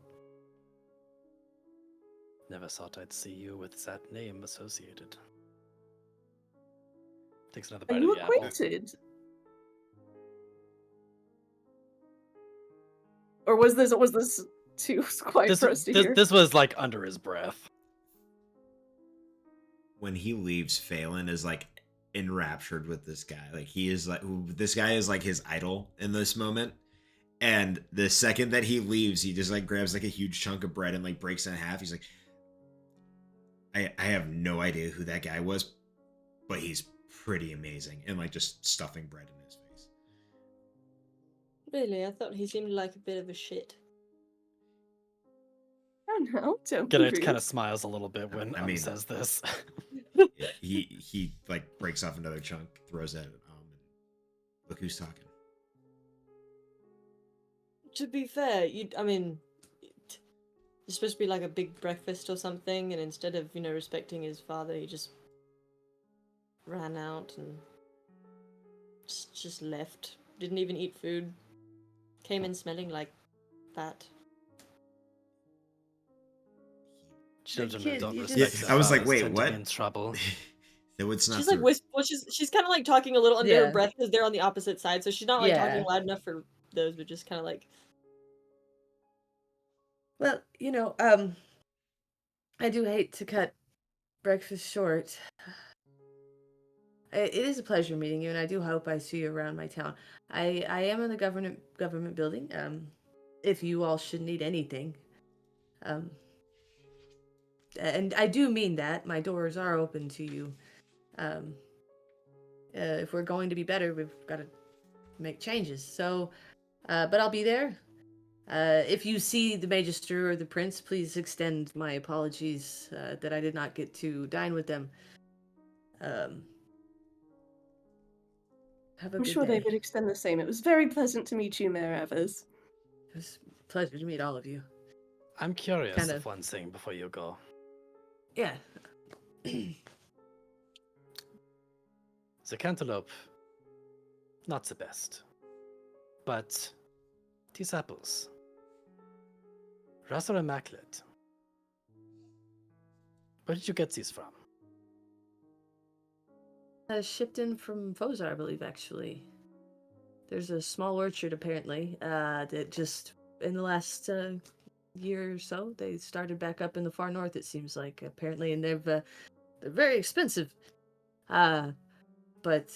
Speaker 4: Never thought I'd see you with that name associated. Takes another
Speaker 3: Are
Speaker 4: bite
Speaker 3: you
Speaker 4: of the apple.
Speaker 3: acquainted? Or was this too quiet for us to hear?
Speaker 4: This was like under his breath.
Speaker 2: When he leaves, Phelan is like enraptured with this guy. Like he is like this guy is like his idol in this moment. And the second that he leaves, he just like grabs like a huge chunk of bread and like breaks it in half. He's like, I have no idea who that guy was, but he's pretty amazing. And like just stuffing bread in his face.
Speaker 5: Really, I thought he seemed like a bit of a shit.
Speaker 3: Oh no, don't be
Speaker 4: Garrett
Speaker 3: rude.
Speaker 4: kind of smiles a little bit when
Speaker 2: I mean-
Speaker 4: says this.
Speaker 2: He like breaks off another chunk, throws it at and look who's talking.
Speaker 5: To be fair, you're supposed to be like a big breakfast or something, and instead of, respecting his father, he just ran out and just left. Didn't even eat food. Came in smelling like that.
Speaker 4: Children
Speaker 1: kid,
Speaker 4: who don't
Speaker 1: you
Speaker 4: respect
Speaker 1: just-
Speaker 4: their
Speaker 2: I was like,
Speaker 4: fathers
Speaker 2: wait,
Speaker 4: tend to be
Speaker 2: what?
Speaker 4: in trouble.
Speaker 2: No, it's not.
Speaker 5: She's like she's kind of like talking a little under
Speaker 1: Yeah.
Speaker 5: her breath because they're on the opposite side, so she's not like
Speaker 1: Yeah.
Speaker 5: talking loud enough for those, but just kind of like.
Speaker 1: Well, I do hate to cut breakfast short. It is a pleasure meeting you, and I do hope I see you around my town. I am in the government building. If you all should need anything, and I do mean that. My doors are open to you. If we're going to be better, we've got to make changes. So, but I'll be there. If you see the Magister or the Prince, please extend my apologies that I did not get to dine with them. Have a
Speaker 3: I'm
Speaker 1: good
Speaker 3: sure they
Speaker 1: day.
Speaker 3: would extend the same. It was very pleasant to meet you, Mayor Evers.
Speaker 1: It was a pleasure to meet all of you.
Speaker 4: I'm curious
Speaker 1: Kind
Speaker 4: of
Speaker 1: of.
Speaker 4: one thing before you go.
Speaker 1: Yeah.
Speaker 4: The cantaloupe, not the best. But these apples, rather immaculate. Where did you get these from?
Speaker 1: Shipped in from Fozar, I believe, actually. There's a small orchard, apparently, that just, in the last year or so, they started back up in the far north, it seems like, apparently, and they're very expensive. But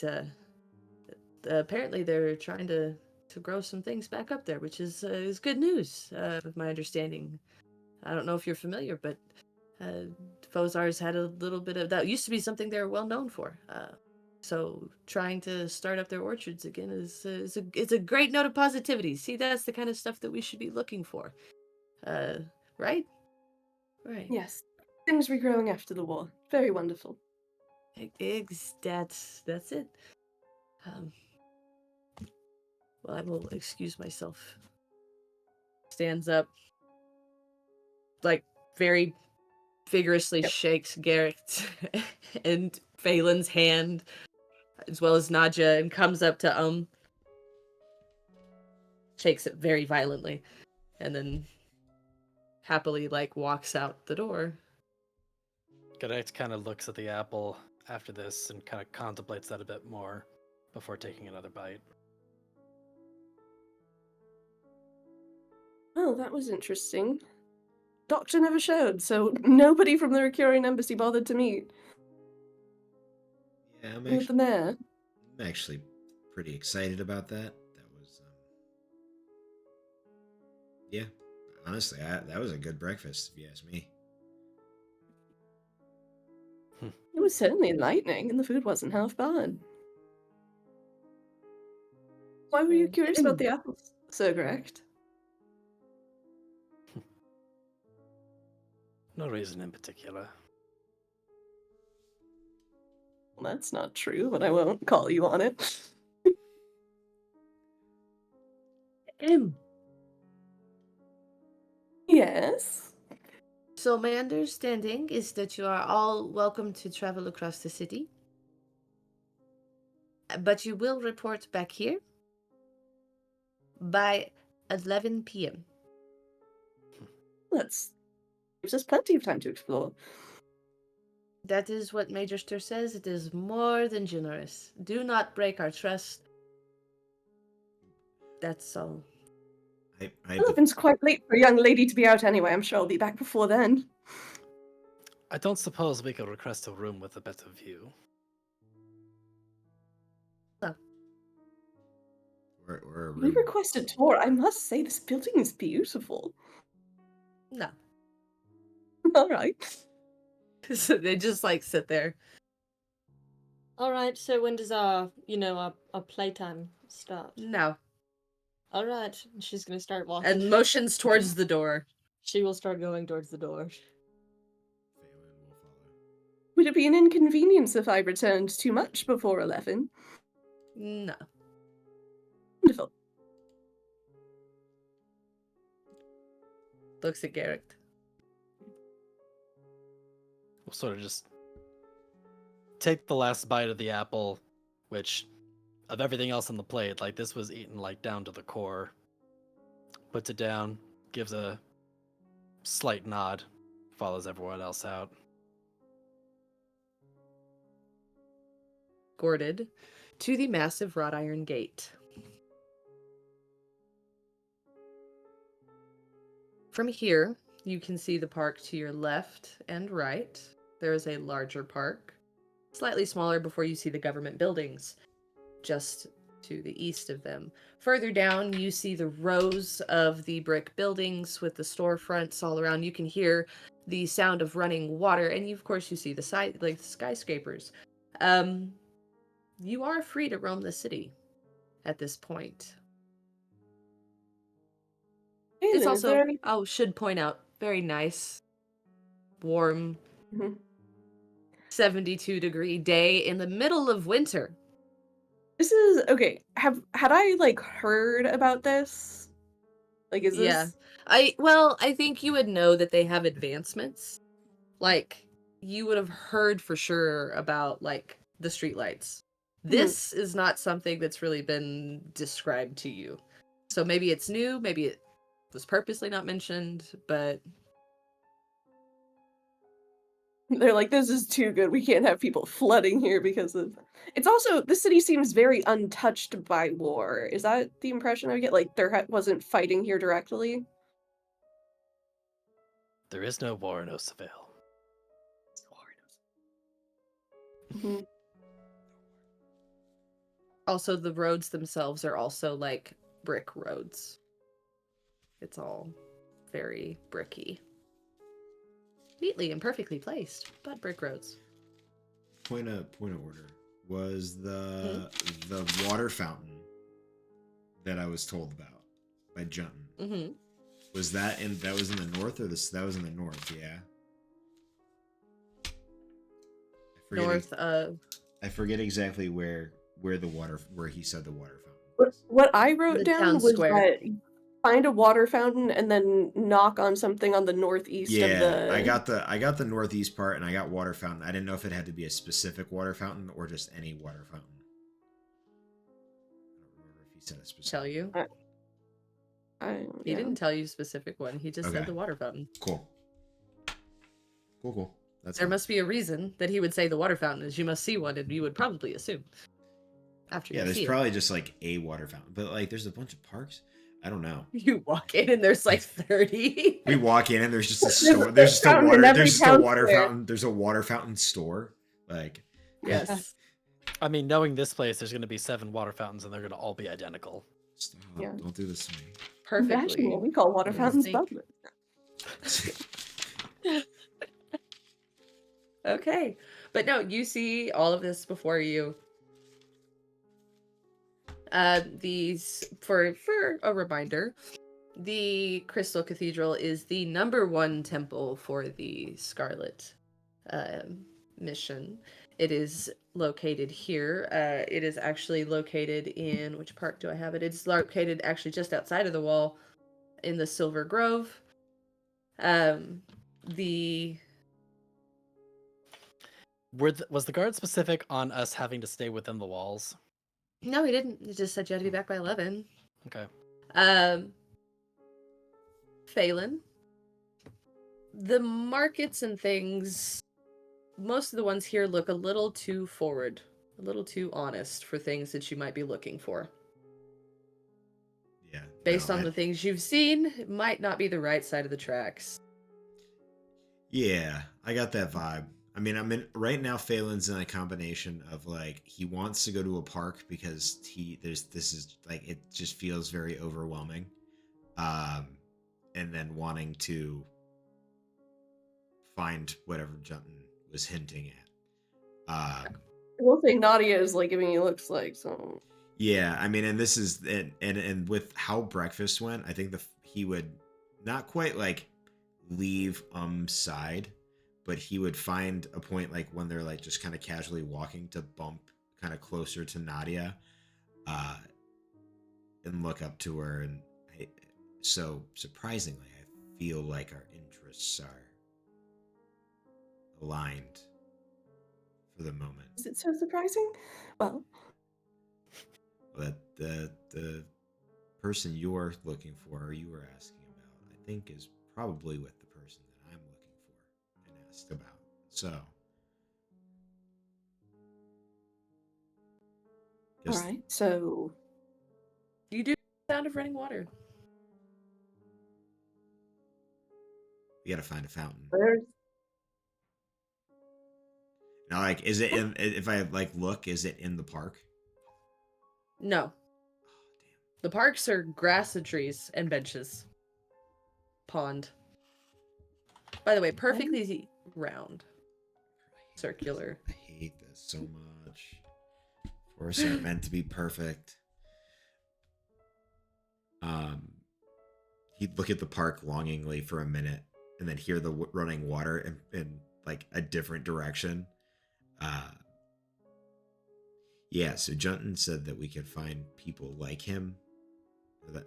Speaker 1: apparently they're trying to grow some things back up there, which is good news, with my understanding. I don't know if you're familiar, but Fozar's had a little bit of that. Used to be something they're well known for. So trying to start up their orchards again is a great note of positivity. See, that's the kind of stuff that we should be looking for, right? Right.
Speaker 3: Yes. Things regrowing after the war. Very wonderful.
Speaker 1: That's it. Well, I will excuse myself. Stands up, like very vigorously shakes Garrett and Phelan's hand, as well as Nadja, and comes up to shakes it very violently, and then happily walks out the door.
Speaker 4: Garrett kind of looks at the apple after this and kind of contemplates that a bit more before taking another bite.
Speaker 3: Well, that was interesting. Doctor never showed, so nobody from the Recurian Embassy bothered to meet
Speaker 2: Yeah,
Speaker 3: with the mayor.
Speaker 2: I'm actually pretty excited about that. That was, yeah, honestly, that was a good breakfast, if you ask me.
Speaker 3: It was certainly enlightening, and the food wasn't half bad. Why were you curious about the apples, Sir Correct?
Speaker 4: No reason in particular.
Speaker 3: Well, that's not true, but I won't call you on it.
Speaker 1: Em,
Speaker 3: Yes.
Speaker 1: So my understanding is that you are all welcome to travel across the city, but you will report back here by 11 p.m.
Speaker 3: That's gives us plenty of time to explore.
Speaker 1: That is what Magister says. It is more than generous. Do not break our trust. That's all.
Speaker 2: I have
Speaker 3: 11's quite late for a young lady to be out anyway. I'm sure I'll be back before then.
Speaker 4: I don't suppose we could request a room with a better view.
Speaker 2: or a
Speaker 3: We
Speaker 2: room.
Speaker 3: request a tour. I must say, this building is beautiful.
Speaker 1: No.
Speaker 3: All right.
Speaker 1: So they just like sit there.
Speaker 5: All right. So when does our playtime start?
Speaker 1: No.
Speaker 5: All right. She's gonna start walking.
Speaker 1: And motions towards the door.
Speaker 5: She will start going towards the door.
Speaker 2: Phelan will follow.
Speaker 3: Would it be an inconvenience if I returned too much before 11?
Speaker 1: No.
Speaker 3: Wonderful.
Speaker 1: Looks at Garrick.
Speaker 4: We'll sort of just take the last bite of the apple, which, of everything else on the plate, like this was eaten like down to the core. Puts it down, gives a slight nod, follows everyone else out.
Speaker 1: Gorded to the massive wrought iron gate. From here, you can see the park to your left and right. There is a larger park, slightly smaller before you see the government buildings, just to the east of them. Further down, you see the rows of the brick buildings with the storefronts all around. You can hear the sound of running water, and of course you see the side, like the skyscrapers. You are free to roam the city at this point. It's
Speaker 3: Phelan, is
Speaker 1: also,
Speaker 3: there any...
Speaker 1: should point out, very nice, warm,
Speaker 3: Mhm.
Speaker 1: 72-degree day in the middle of winter.
Speaker 3: This is okay. Had I like heard about this? Like, is
Speaker 1: Yeah.
Speaker 3: this?
Speaker 1: I think you would know that they have advancements. Like, you would have heard for sure about, like, the streetlights. This is not something that's really been described to you. So maybe it's new, maybe it was purposely not mentioned, but
Speaker 3: They're like, this is too good. We can't have people flooding here because of. It's also the city seems very untouched by war. Is that the impression I get? Like there wasn't fighting here directly.
Speaker 4: There is no war in Osavale.
Speaker 3: Mhm.
Speaker 1: also the roads themselves are also like brick roads. It's all very bricky. Neatly and perfectly placed, but brick roads.
Speaker 2: Point of order. Was the water fountain that I was told about by Junton?
Speaker 1: Mm-hmm.
Speaker 2: Was that in the north or this? That was in the north, yeah.
Speaker 1: North of
Speaker 2: I forget exactly where he said the water fountain.
Speaker 3: What I wrote
Speaker 1: the
Speaker 3: down
Speaker 1: town
Speaker 3: was
Speaker 1: square.
Speaker 3: that find a water fountain and then knock on something on the northeast of the.
Speaker 2: I got the northeast part and I got water fountain. I didn't know if it had to be a specific water fountain or just any water fountain. I don't remember if he said a specific.
Speaker 1: Tell you. He didn't tell you a specific one. He just said the water fountain.
Speaker 2: Cool. That's
Speaker 1: There
Speaker 2: fine.
Speaker 1: must be a reason that he would say the water fountain is you must see one, and you would probably assume. After you
Speaker 2: there's
Speaker 1: see
Speaker 2: probably just like a water fountain, but like there's a bunch of parks. I don't know.
Speaker 1: You walk in and there's like 30.
Speaker 2: We walk in and there's just a
Speaker 3: There's
Speaker 2: store.
Speaker 3: a
Speaker 2: There's just a
Speaker 3: fountain in
Speaker 2: water.
Speaker 3: every
Speaker 2: There's just a
Speaker 3: town
Speaker 2: water
Speaker 3: square.
Speaker 2: fountain. There's a water fountain store. Like,
Speaker 1: Yes.
Speaker 4: I mean, knowing this place, there's going to be 7 water fountains, and they're going to all be identical.
Speaker 2: stop!
Speaker 3: Yeah.
Speaker 2: Don't do this to me.
Speaker 1: Perfectly.
Speaker 3: Imagine what we call water
Speaker 1: Yeah,
Speaker 3: fountains
Speaker 1: see.
Speaker 3: bubbling.
Speaker 1: Okay. But no, you see all of this before you. These for a reminder, the Crystal Cathedral is the #1 temple for the Scarlet mission. It is located here. It is actually located in which park do I have it? It's located actually just outside of the wall in the Silver Grove. the
Speaker 4: Was the guard specific on us having to stay within the walls?
Speaker 1: No, he didn't. He just said you had to be back by 11.
Speaker 4: Okay.
Speaker 1: Phelan, the markets and things, most of the ones here look a little too forward, a little too honest for things that you might be looking for.
Speaker 2: Yeah.
Speaker 1: Based
Speaker 2: no,
Speaker 1: on the things you've seen, it might not be the right side of the tracks.
Speaker 2: Yeah, I got that vibe. I mean, right now. Phelan's in a combination of like he wants to go to a park because this is like it just feels very overwhelming, and then wanting to find whatever Junton was hinting at.
Speaker 3: I will say Nadia is like giving you looks like so.
Speaker 2: Yeah, I mean, and this is and with how breakfast went, I think he would not quite like leave side, but he would find a point like when they're like just kind of casually walking to bump kind of closer to Nadia, and look up to her, and so surprisingly, I feel like our interests are aligned for the moment.
Speaker 3: Is it so surprising? Well,
Speaker 2: That the person you're looking for or you were asking about, I think is probably with the person that I'm looking for and asked about. So,
Speaker 3: all
Speaker 2: just
Speaker 3: right. So
Speaker 1: You do the sound of running water.
Speaker 2: we gotta find a fountain.
Speaker 3: there's
Speaker 2: Now, like, is it in? If I like look, is it in the park?
Speaker 1: No.
Speaker 2: Oh,
Speaker 1: The parks are grass and trees and benches. Pond. By the way, perfectly round. Circular.
Speaker 2: I hate this so much. Forests aren't meant to be perfect. He'd look at the park longingly for a minute, and then hear the running water in like a different direction. Yeah. So Junton said that we could find people like him, but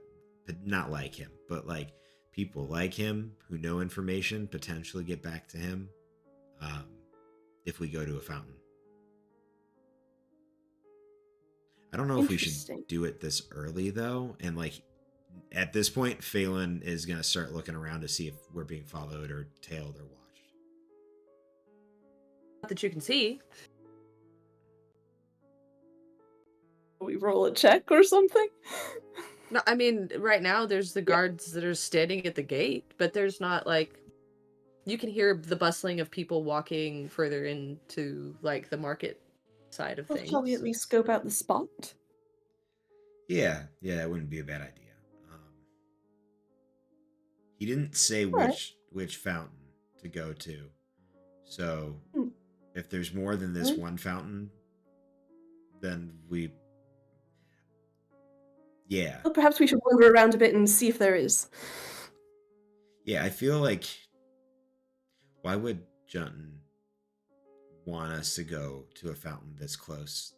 Speaker 2: not like him, but like people like him who know information, potentially get back to him, if we go to a fountain. I don't know if we should
Speaker 3: Interesting.
Speaker 2: do it this early though, and like at this point, Phelan is gonna start looking around to see if we're being followed or tailed or watched.
Speaker 1: Not that you can see.
Speaker 3: we roll a check or something.
Speaker 1: No, I mean, right now there's the guards that are standing at the gate, but there's not like you can hear the bustling of people walking further into like the market side of
Speaker 3: Well,
Speaker 1: things.
Speaker 3: shall we at least scope out the spot?
Speaker 2: Yeah, that wouldn't be a bad idea. He didn't say
Speaker 3: Alright.
Speaker 2: which fountain to go to, so
Speaker 3: Hmm.
Speaker 2: if there's more than this
Speaker 3: Alright.
Speaker 2: one fountain, then yeah.
Speaker 3: Well, perhaps we should wander around a bit and see if there is.
Speaker 2: Yeah, I feel like why would Junton want us to go to a fountain this close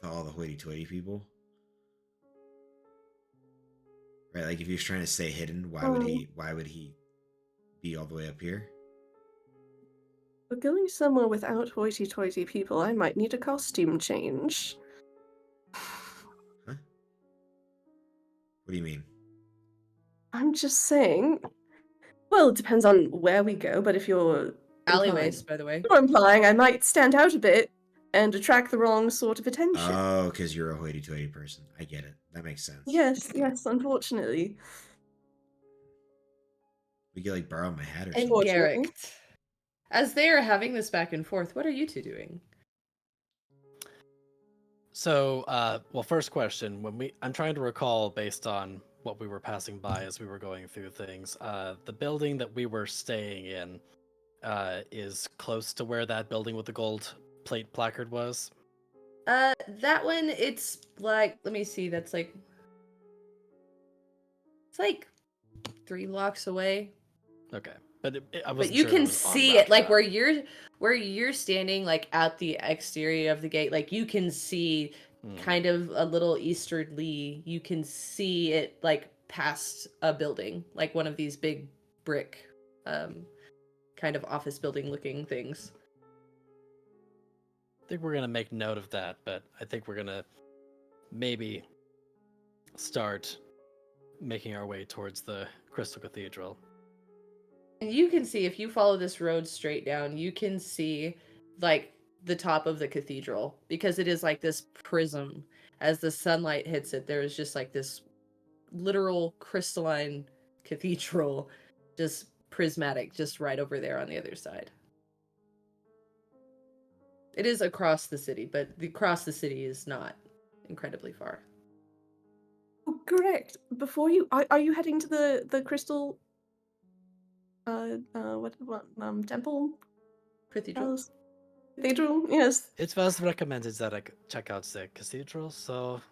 Speaker 2: to all the hoity-toity people? Right, like if he was trying to stay hidden, why would he be all the way up here?
Speaker 3: We're going somewhere without hoity-toity people. I might need a costume change.
Speaker 2: Huh? What do you mean?
Speaker 3: I'm just saying. Well, it depends on where we go, but if you're
Speaker 1: Alleyways, by the way.
Speaker 3: you're implying I might stand out a bit and attract the wrong sort of attention.
Speaker 2: Oh, because you're a hoity-toity person. I get it. That makes sense.
Speaker 3: Yes, unfortunately.
Speaker 2: We could like borrow my hat or
Speaker 3: And
Speaker 2: something.
Speaker 3: what-
Speaker 1: Garrick. As they are having this back and forth, what are you two doing?
Speaker 4: So, well, first question: I'm trying to recall based on what we were passing by as we were going through things. The building that we were staying in is close to where that building with the gold plate placard was.
Speaker 1: That one, it's like, let me see, it's like 3 blocks away.
Speaker 4: Okay, but I
Speaker 1: But
Speaker 4: wasn't
Speaker 1: you
Speaker 4: sure if
Speaker 1: can
Speaker 4: it was on
Speaker 1: see
Speaker 4: that
Speaker 1: it, like
Speaker 4: track.
Speaker 1: where you're standing, like at the exterior of the gate, like you can see kind of a little easterly. You can see it like past a building, like one of these big brick kind of office building looking things.
Speaker 4: I think we're gonna make note of that, but I think we're gonna maybe start making our way towards the Crystal Cathedral.
Speaker 1: And you can see, if you follow this road straight down, you can see like the top of the cathedral, because it is like this prism. As the sunlight hits it, there is just like this literal crystalline cathedral, just prismatic, just right over there on the other side. It is across the city, but across the city is not incredibly far.
Speaker 3: Oh, correct. Before you are you heading to the crystal temple?
Speaker 1: Cathedral.
Speaker 3: Palace? Cathedral? Yes.
Speaker 4: It was recommended that I check out the cathedral, so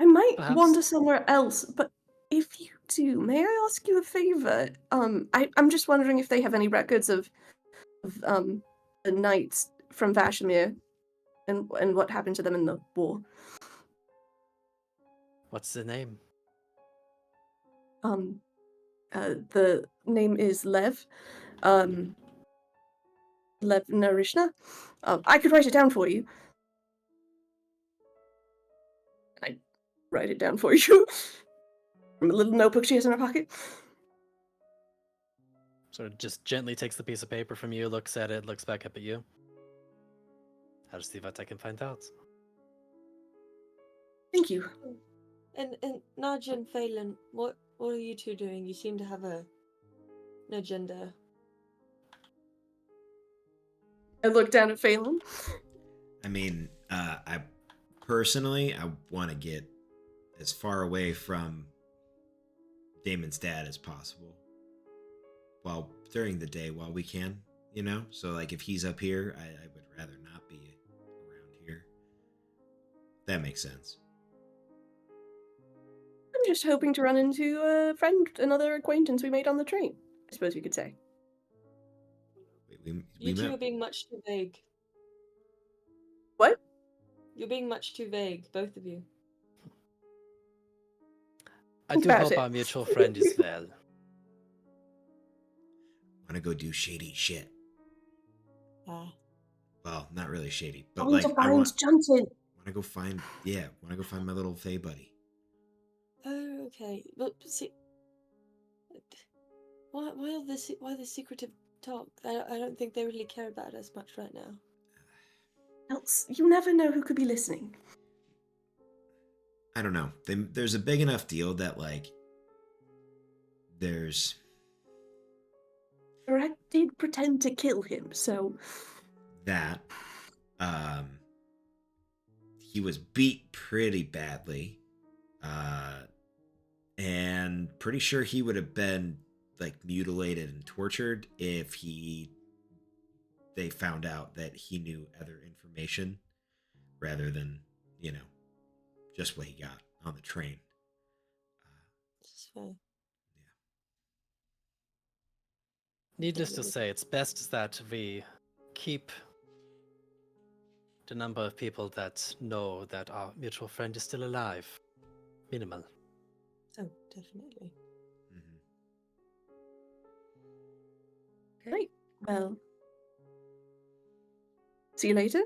Speaker 3: I might
Speaker 4: Perhaps.
Speaker 3: wander somewhere else, but if you do, may I ask you a favor? I'm just wondering if they have any records of the knights from Vashmir and what happened to them in the war.
Speaker 4: what's the name?
Speaker 3: The name is Lev. Lev Narishna. I could write it down for you. I write it down for you. From a little notebook she has in her pocket.
Speaker 4: Sort of just gently takes the piece of paper from you, looks at it, looks back up at you. I'll see what I can find out.
Speaker 3: Thank you.
Speaker 5: And Naja and Phelan, what are you two doing? You seem to have an agenda.
Speaker 3: I look down at Phelan.
Speaker 2: I mean, I personally, I want to get as far away from Damon's dad as possible. While during the day, while we can, you know. So, like, if he's up here, I would rather not be around here. That makes sense.
Speaker 3: I'm just hoping to run into a friend, another acquaintance we made on the train, I suppose you could say.
Speaker 2: We
Speaker 5: You two
Speaker 2: met.
Speaker 5: are being much too vague.
Speaker 3: What?
Speaker 5: You're being much too vague, both of you.
Speaker 4: I do
Speaker 3: About
Speaker 4: hope
Speaker 3: it.
Speaker 4: our mutual friend is well.
Speaker 2: Want to go do shady shit.
Speaker 5: Ah.
Speaker 2: Well, not really shady, but
Speaker 3: Going
Speaker 2: like
Speaker 3: to
Speaker 2: I
Speaker 3: find
Speaker 2: want
Speaker 3: Johnson.
Speaker 2: to go find. Yeah, want to go find my little Fey buddy.
Speaker 5: Oh, okay. But see, why the secretive talk? I don't think they really care about us much right now.
Speaker 3: Else, you never know who could be listening.
Speaker 2: I don't know. There's a big enough deal that like there's.
Speaker 3: Or I did pretend to kill him, so
Speaker 2: That he was beat pretty badly, and pretty sure he would have been like mutilated and tortured if they found out that he knew other information rather than, you know, just what he got on the train.
Speaker 5: This is fair.
Speaker 4: Needless to say, it's best that we keep the number of people that know that our mutual friend is still alive minimal.
Speaker 5: Oh, definitely.
Speaker 2: Mm-hmm.
Speaker 3: right. Well, see you later.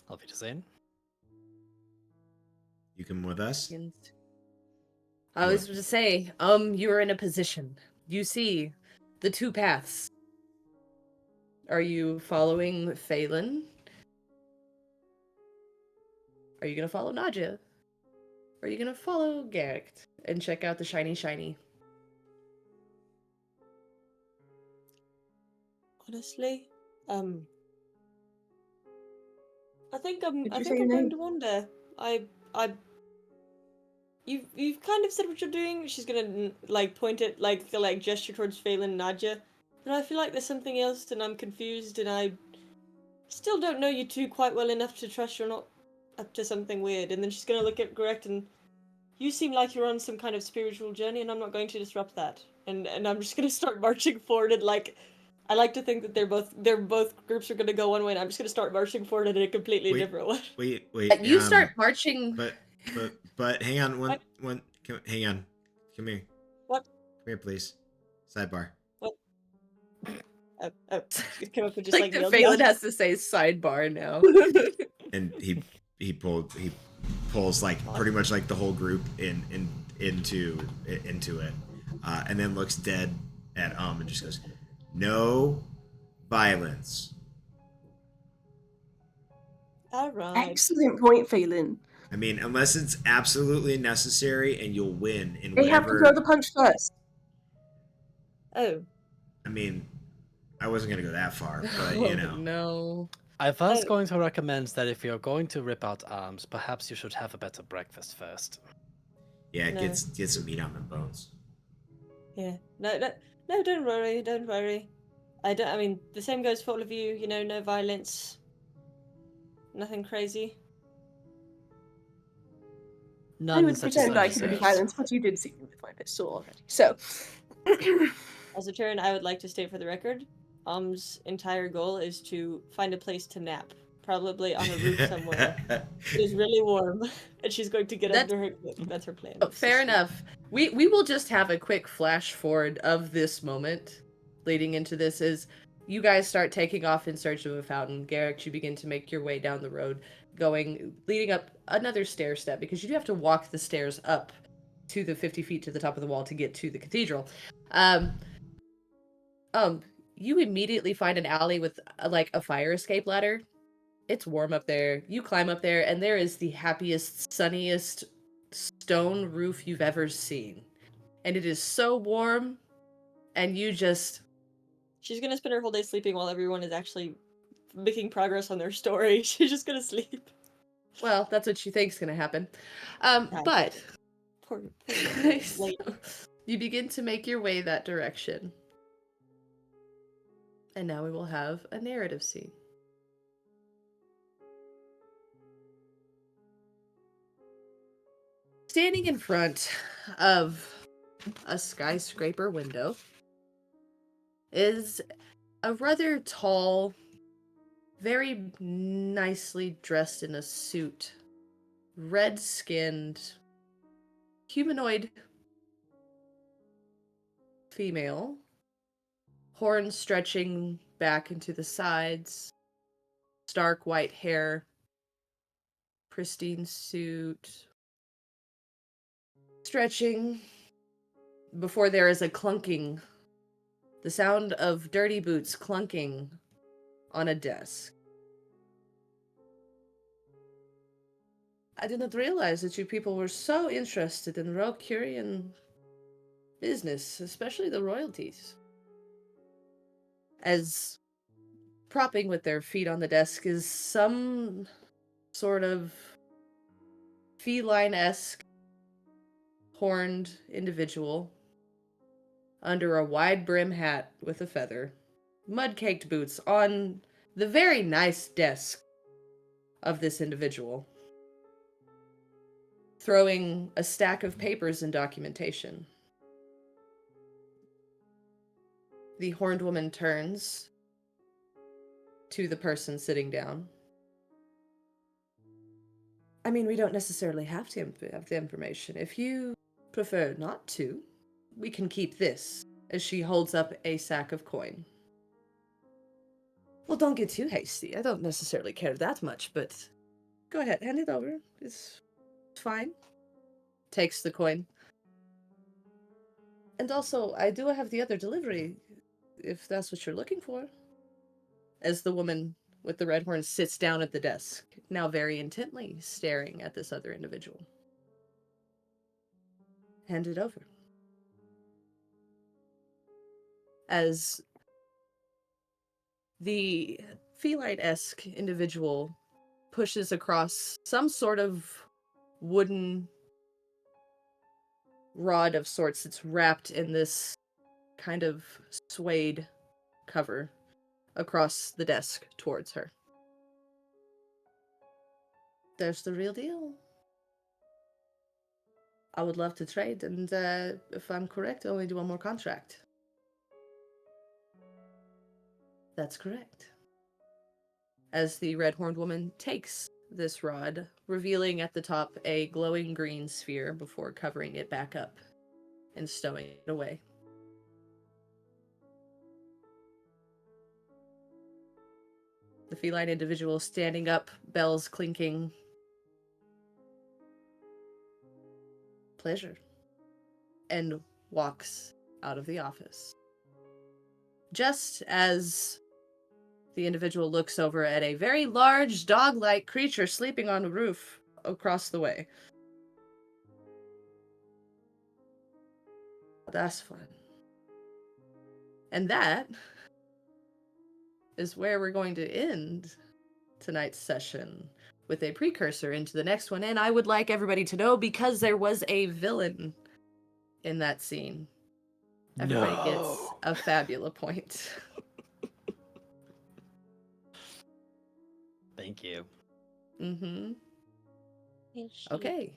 Speaker 4: Auf Wiedersehen.
Speaker 2: You come with us?
Speaker 1: I was to say, you are in a position. You see the two paths. Are you following Phelan? Are you gonna follow Naja? Or are you gonna follow Garrick and check out the shiny?
Speaker 5: Honestly, I think I'm
Speaker 3: Did you
Speaker 5: I
Speaker 3: say
Speaker 5: think
Speaker 3: your
Speaker 5: I'm going
Speaker 3: name?
Speaker 5: to wander. You've kind of said what you're doing. She's gonna like point it like gesture towards Phelan and Nadja. But I feel like there's something else and I'm confused and I still don't know you two quite well enough to trust you're not up to something weird. And then she's gonna look at Correct and you seem like you're on some kind of spiritual journey and I'm not going to disrupt that. And I'm just gonna start marching forward and like I like to think that they're both groups are gonna go one way and I'm just gonna start marching forward in a completely different one.
Speaker 2: Wait.
Speaker 1: You start marching.
Speaker 2: But hang on hang on. Come here.
Speaker 5: What?
Speaker 2: Come here, please. Sidebar.
Speaker 5: What? Just come up and just
Speaker 1: Like
Speaker 5: yelled,
Speaker 1: Phelan
Speaker 5: "No."
Speaker 1: has to say sidebar now.
Speaker 2: And he pulls like pretty much like the whole group into it, and then looks dead at and just goes, "No violence."
Speaker 5: All right.
Speaker 3: Excellent point, Phelan.
Speaker 2: I mean, unless it's absolutely necessary, and you'll win in
Speaker 3: They have to
Speaker 2: whatever.
Speaker 3: throw the punch first.
Speaker 5: Oh,
Speaker 2: I mean, I wasn't gonna go that far, but
Speaker 1: Oh,
Speaker 2: you know.
Speaker 1: no.
Speaker 4: I was
Speaker 5: Oh.
Speaker 4: going to recommend that if you're going to rip out arms, perhaps you should have a better breakfast first.
Speaker 2: Yeah,
Speaker 5: No.
Speaker 2: get some meat on the bones.
Speaker 5: Yeah. No, don't worry, don't worry. I mean, the same goes for all of you, no violence. Nothing crazy.
Speaker 4: None
Speaker 3: I would
Speaker 4: such as
Speaker 3: pretend I could be
Speaker 4: undeserved.
Speaker 3: violent, but you did see me with my pistol already. So,
Speaker 5: As a turn, I would like to state for the record, entire goal is to find a place to nap. Probably on a roof somewhere. It is really warm, and she's going to get
Speaker 1: That's-
Speaker 5: under her cloak. That's her plan.
Speaker 1: Oh, fair enough. We will just have a quick flash forward of this moment leading into this is you guys start taking off in search of a fountain. Garrick, you begin to make your way down the road, leading up another stair step because you do have to walk the stairs up to the 50 feet to the top of the wall to get to the cathedral. You immediately find an alley with like a fire escape ladder. It's warm up there. You climb up there, and there is the happiest, sunniest stone roof you've ever seen. And it is so warm, and you just...
Speaker 5: She's gonna spend her whole day sleeping while everyone is actually making progress on their story. She's just gonna sleep.
Speaker 1: Well, that's what she thinks gonna happen.
Speaker 5: Ah,
Speaker 1: But
Speaker 5: Poor
Speaker 1: so
Speaker 5: lady.
Speaker 1: you begin to make your way that direction. And now we will have a narrative scene. Standing in front of a skyscraper window is a rather tall, very nicely dressed in a suit, red-skinned, humanoid female, horns stretching back into the sides, stark white hair, pristine suit, stretching before there is a clunking, the sound of dirty boots clunking on a desk. I did not realize that you people were so interested in Rokurian business, especially the royalties. As propping with their feet on the desk is some sort of feline-esque horned individual under a wide brim hat with a feather, mud-caked boots on the very nice desk of this individual, throwing a stack of papers and documentation. The horned woman turns to the person sitting down. I mean, we don't necessarily have to have the information. If you prefer not to, we can keep this, as she holds up a sack of coin. Well, don't get too hasty. I don't necessarily care that much, but go ahead, hand it over. It's fine. Takes the coin. And also, I do have the other delivery, if that's what you're looking for. As the woman with the red horn sits down at the desk, now very intently staring at this other individual. Hand it over. As the feline-esque individual pushes across some sort of wooden rod of sorts that's wrapped in this kind of suede cover across the desk towards her. There's the real deal. I would love to trade, and if I'm correct, I only do one more contract. That's correct. As the red-horned woman takes this rod, revealing at the top a glowing green sphere before covering it back up and stowing it away. The feline individual standing up, bells clinking. Pleasure. And walks out of the office. Just as the individual looks over at a very large dog-like creature sleeping on the roof across the way. That's fun. And that is where we're going to end tonight's session with a precursor into the next one. And I would like everybody to know, because there was a villain in that scene, everybody gets a Fabula point.
Speaker 4: Thank you.
Speaker 1: Mm-hmm.
Speaker 5: Yes, she-
Speaker 1: Okay.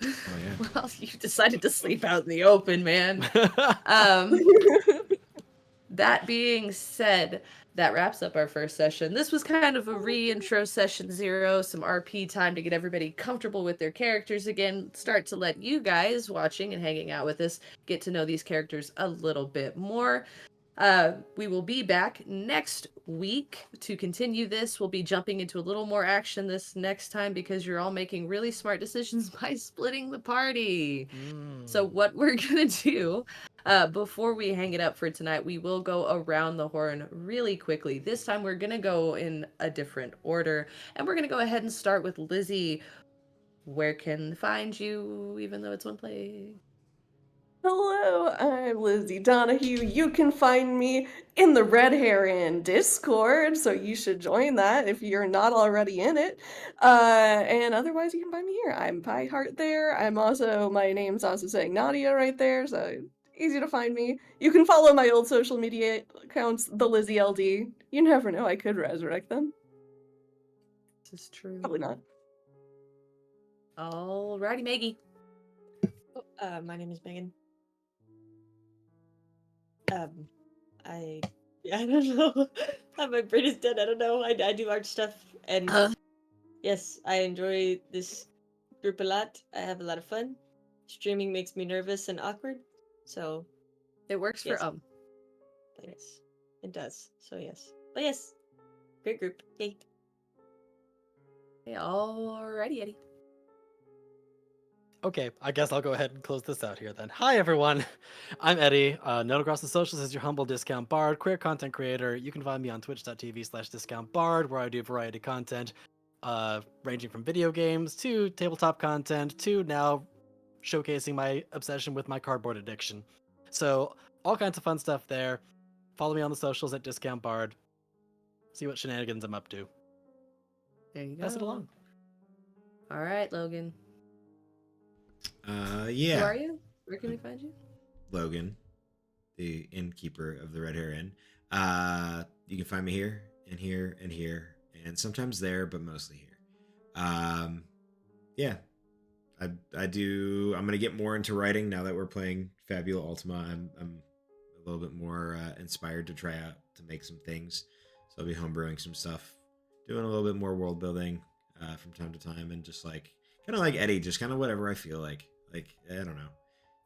Speaker 2: Oh yeah.
Speaker 1: Well, you decided to sleep out in the open, man. That being said, that wraps up our first session. This was kind of a re-intro session 0, some RP time to get everybody comfortable with their characters again, start to let you guys watching and hanging out with us get to know these characters a little bit more. We will be back next week to continue this. We'll be jumping into a little more action this next time because you're all making really smart decisions by splitting the party. So what we're gonna do, before we hang it up for tonight, we will go around the horn really quickly. This time we're gonna go in a different order, and we're gonna go ahead and start with Lizzie. Where can find you, even though it's one place?
Speaker 3: Hello, I'm Lizzie Donahue. You can find me in the Red Heron Discord, so you should join that if you're not already in it. And otherwise, you can find me here. I'm Pie Heart there. My name's also saying Nadia right there, so easy to find me. You can follow my old social media accounts, the Lizzie LD. You never know, I could resurrect them.
Speaker 1: This is true.
Speaker 3: Probably not.
Speaker 1: Alrighty, Maggie.
Speaker 5: Oh, my name is Megan. I don't know. My brain is dead. I don't know. I do art stuff, and yes, I enjoy this group a lot. I have a lot of fun. Streaming makes me nervous and awkward, so
Speaker 1: It works
Speaker 5: Yes.
Speaker 1: for
Speaker 5: but yes, it does. So yes, but yes, great group. Yay!
Speaker 1: Hey, alrighty, Eddie.
Speaker 4: Okay, I guess I'll go ahead and close this out here then. Hi everyone, I'm Eddie, known across the socials as your humble discount bard, queer content creator. You can find me on twitch.tv/discountbard, where I do variety content, ranging from video games to tabletop content to now showcasing my obsession with my cardboard addiction. So all kinds of fun stuff there. Follow me on the socials at Discount Bard. See what shenanigans I'm up to.
Speaker 1: There you go.
Speaker 4: Pass it along.
Speaker 1: All right, Logan.
Speaker 2: Yeah.
Speaker 1: Who are you? Where can we find you?
Speaker 2: Logan, the innkeeper of the Red Heron. You can find me here and here and here, and sometimes there, but mostly here. Yeah, I do. I'm gonna get more into writing now that we're playing Fabula Ultima. I'm a little bit more inspired to try out to make some things. So I'll be homebrewing some stuff, doing a little bit more world building from time to time, and just like kind of like Eddie, just kind of whatever I feel like. Like I don't know,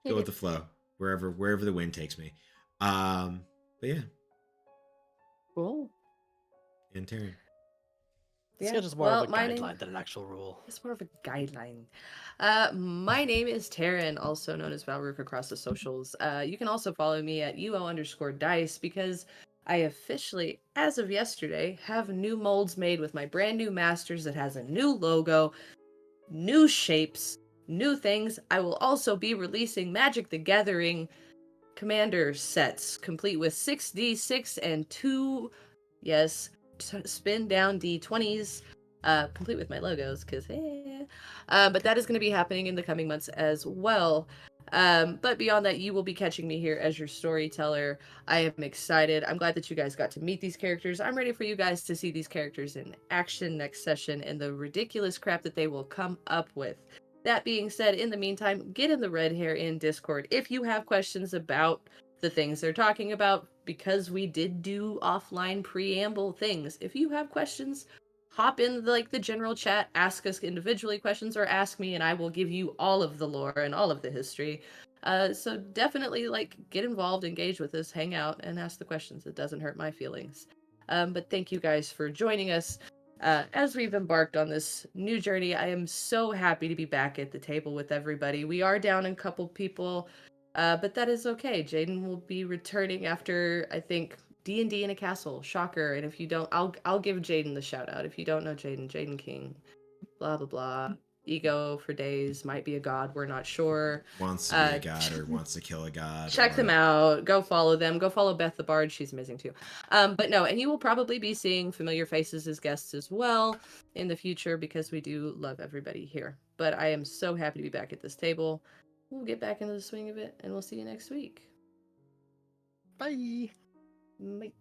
Speaker 2: go with the flow wherever the wind takes me. But yeah,
Speaker 1: Cool.
Speaker 2: and Taryn.
Speaker 4: This
Speaker 1: Yeah,
Speaker 4: is just more
Speaker 1: well,
Speaker 4: of a
Speaker 1: my
Speaker 4: guideline
Speaker 1: name-
Speaker 4: than an actual rule.
Speaker 1: It's more of a guideline. My name is Taryn, also known as Valrook across the socials. You can also follow me at UO_dice because I officially, as of yesterday, have new molds made with my brand new masters that has a new logo, new shapes, new things. I will also be releasing Magic the Gathering commander sets, complete with 6d6 and 2, yes, spin down d20s, complete with my logos, because but that is going to be happening in the coming months as well. But beyond that, you will be catching me here as your storyteller. I am excited. I'm glad that you guys got to meet these characters. I'm ready for you guys to see these characters in action next session and the ridiculous crap that they will come up with. That being said, in the meantime, get in the Red Heron Discord if you have questions about the things they're talking about, because we did do offline preamble things. If you have questions, hop in the general chat, ask us individually questions, or ask me and I will give you all of the lore and all of the history. So definitely get involved, engage with us, hang out, and ask the questions. It doesn't hurt my feelings. But thank you guys for joining us. As we've embarked on this new journey, I am so happy to be back at the table with everybody. We are down a couple people, but that is okay. Jaden will be returning after, I think, D&D in a castle. Shocker. And if you don't, I'll give Jaden the shout out. If you don't know Jaden, Jaden King, blah blah blah. Ego for days, might be a god, we're not sure.
Speaker 2: Wants to be a god or wants to kill a god.
Speaker 1: Check them
Speaker 2: or-
Speaker 1: out. Go follow them. Go follow Beth the Bard. She's amazing too. But no, and you will probably be seeing familiar faces as guests as well in the future because we do love everybody here. But I am so happy to be back at this table. We'll get back into the swing of it and we'll see you next week.
Speaker 4: Bye.
Speaker 1: Bye.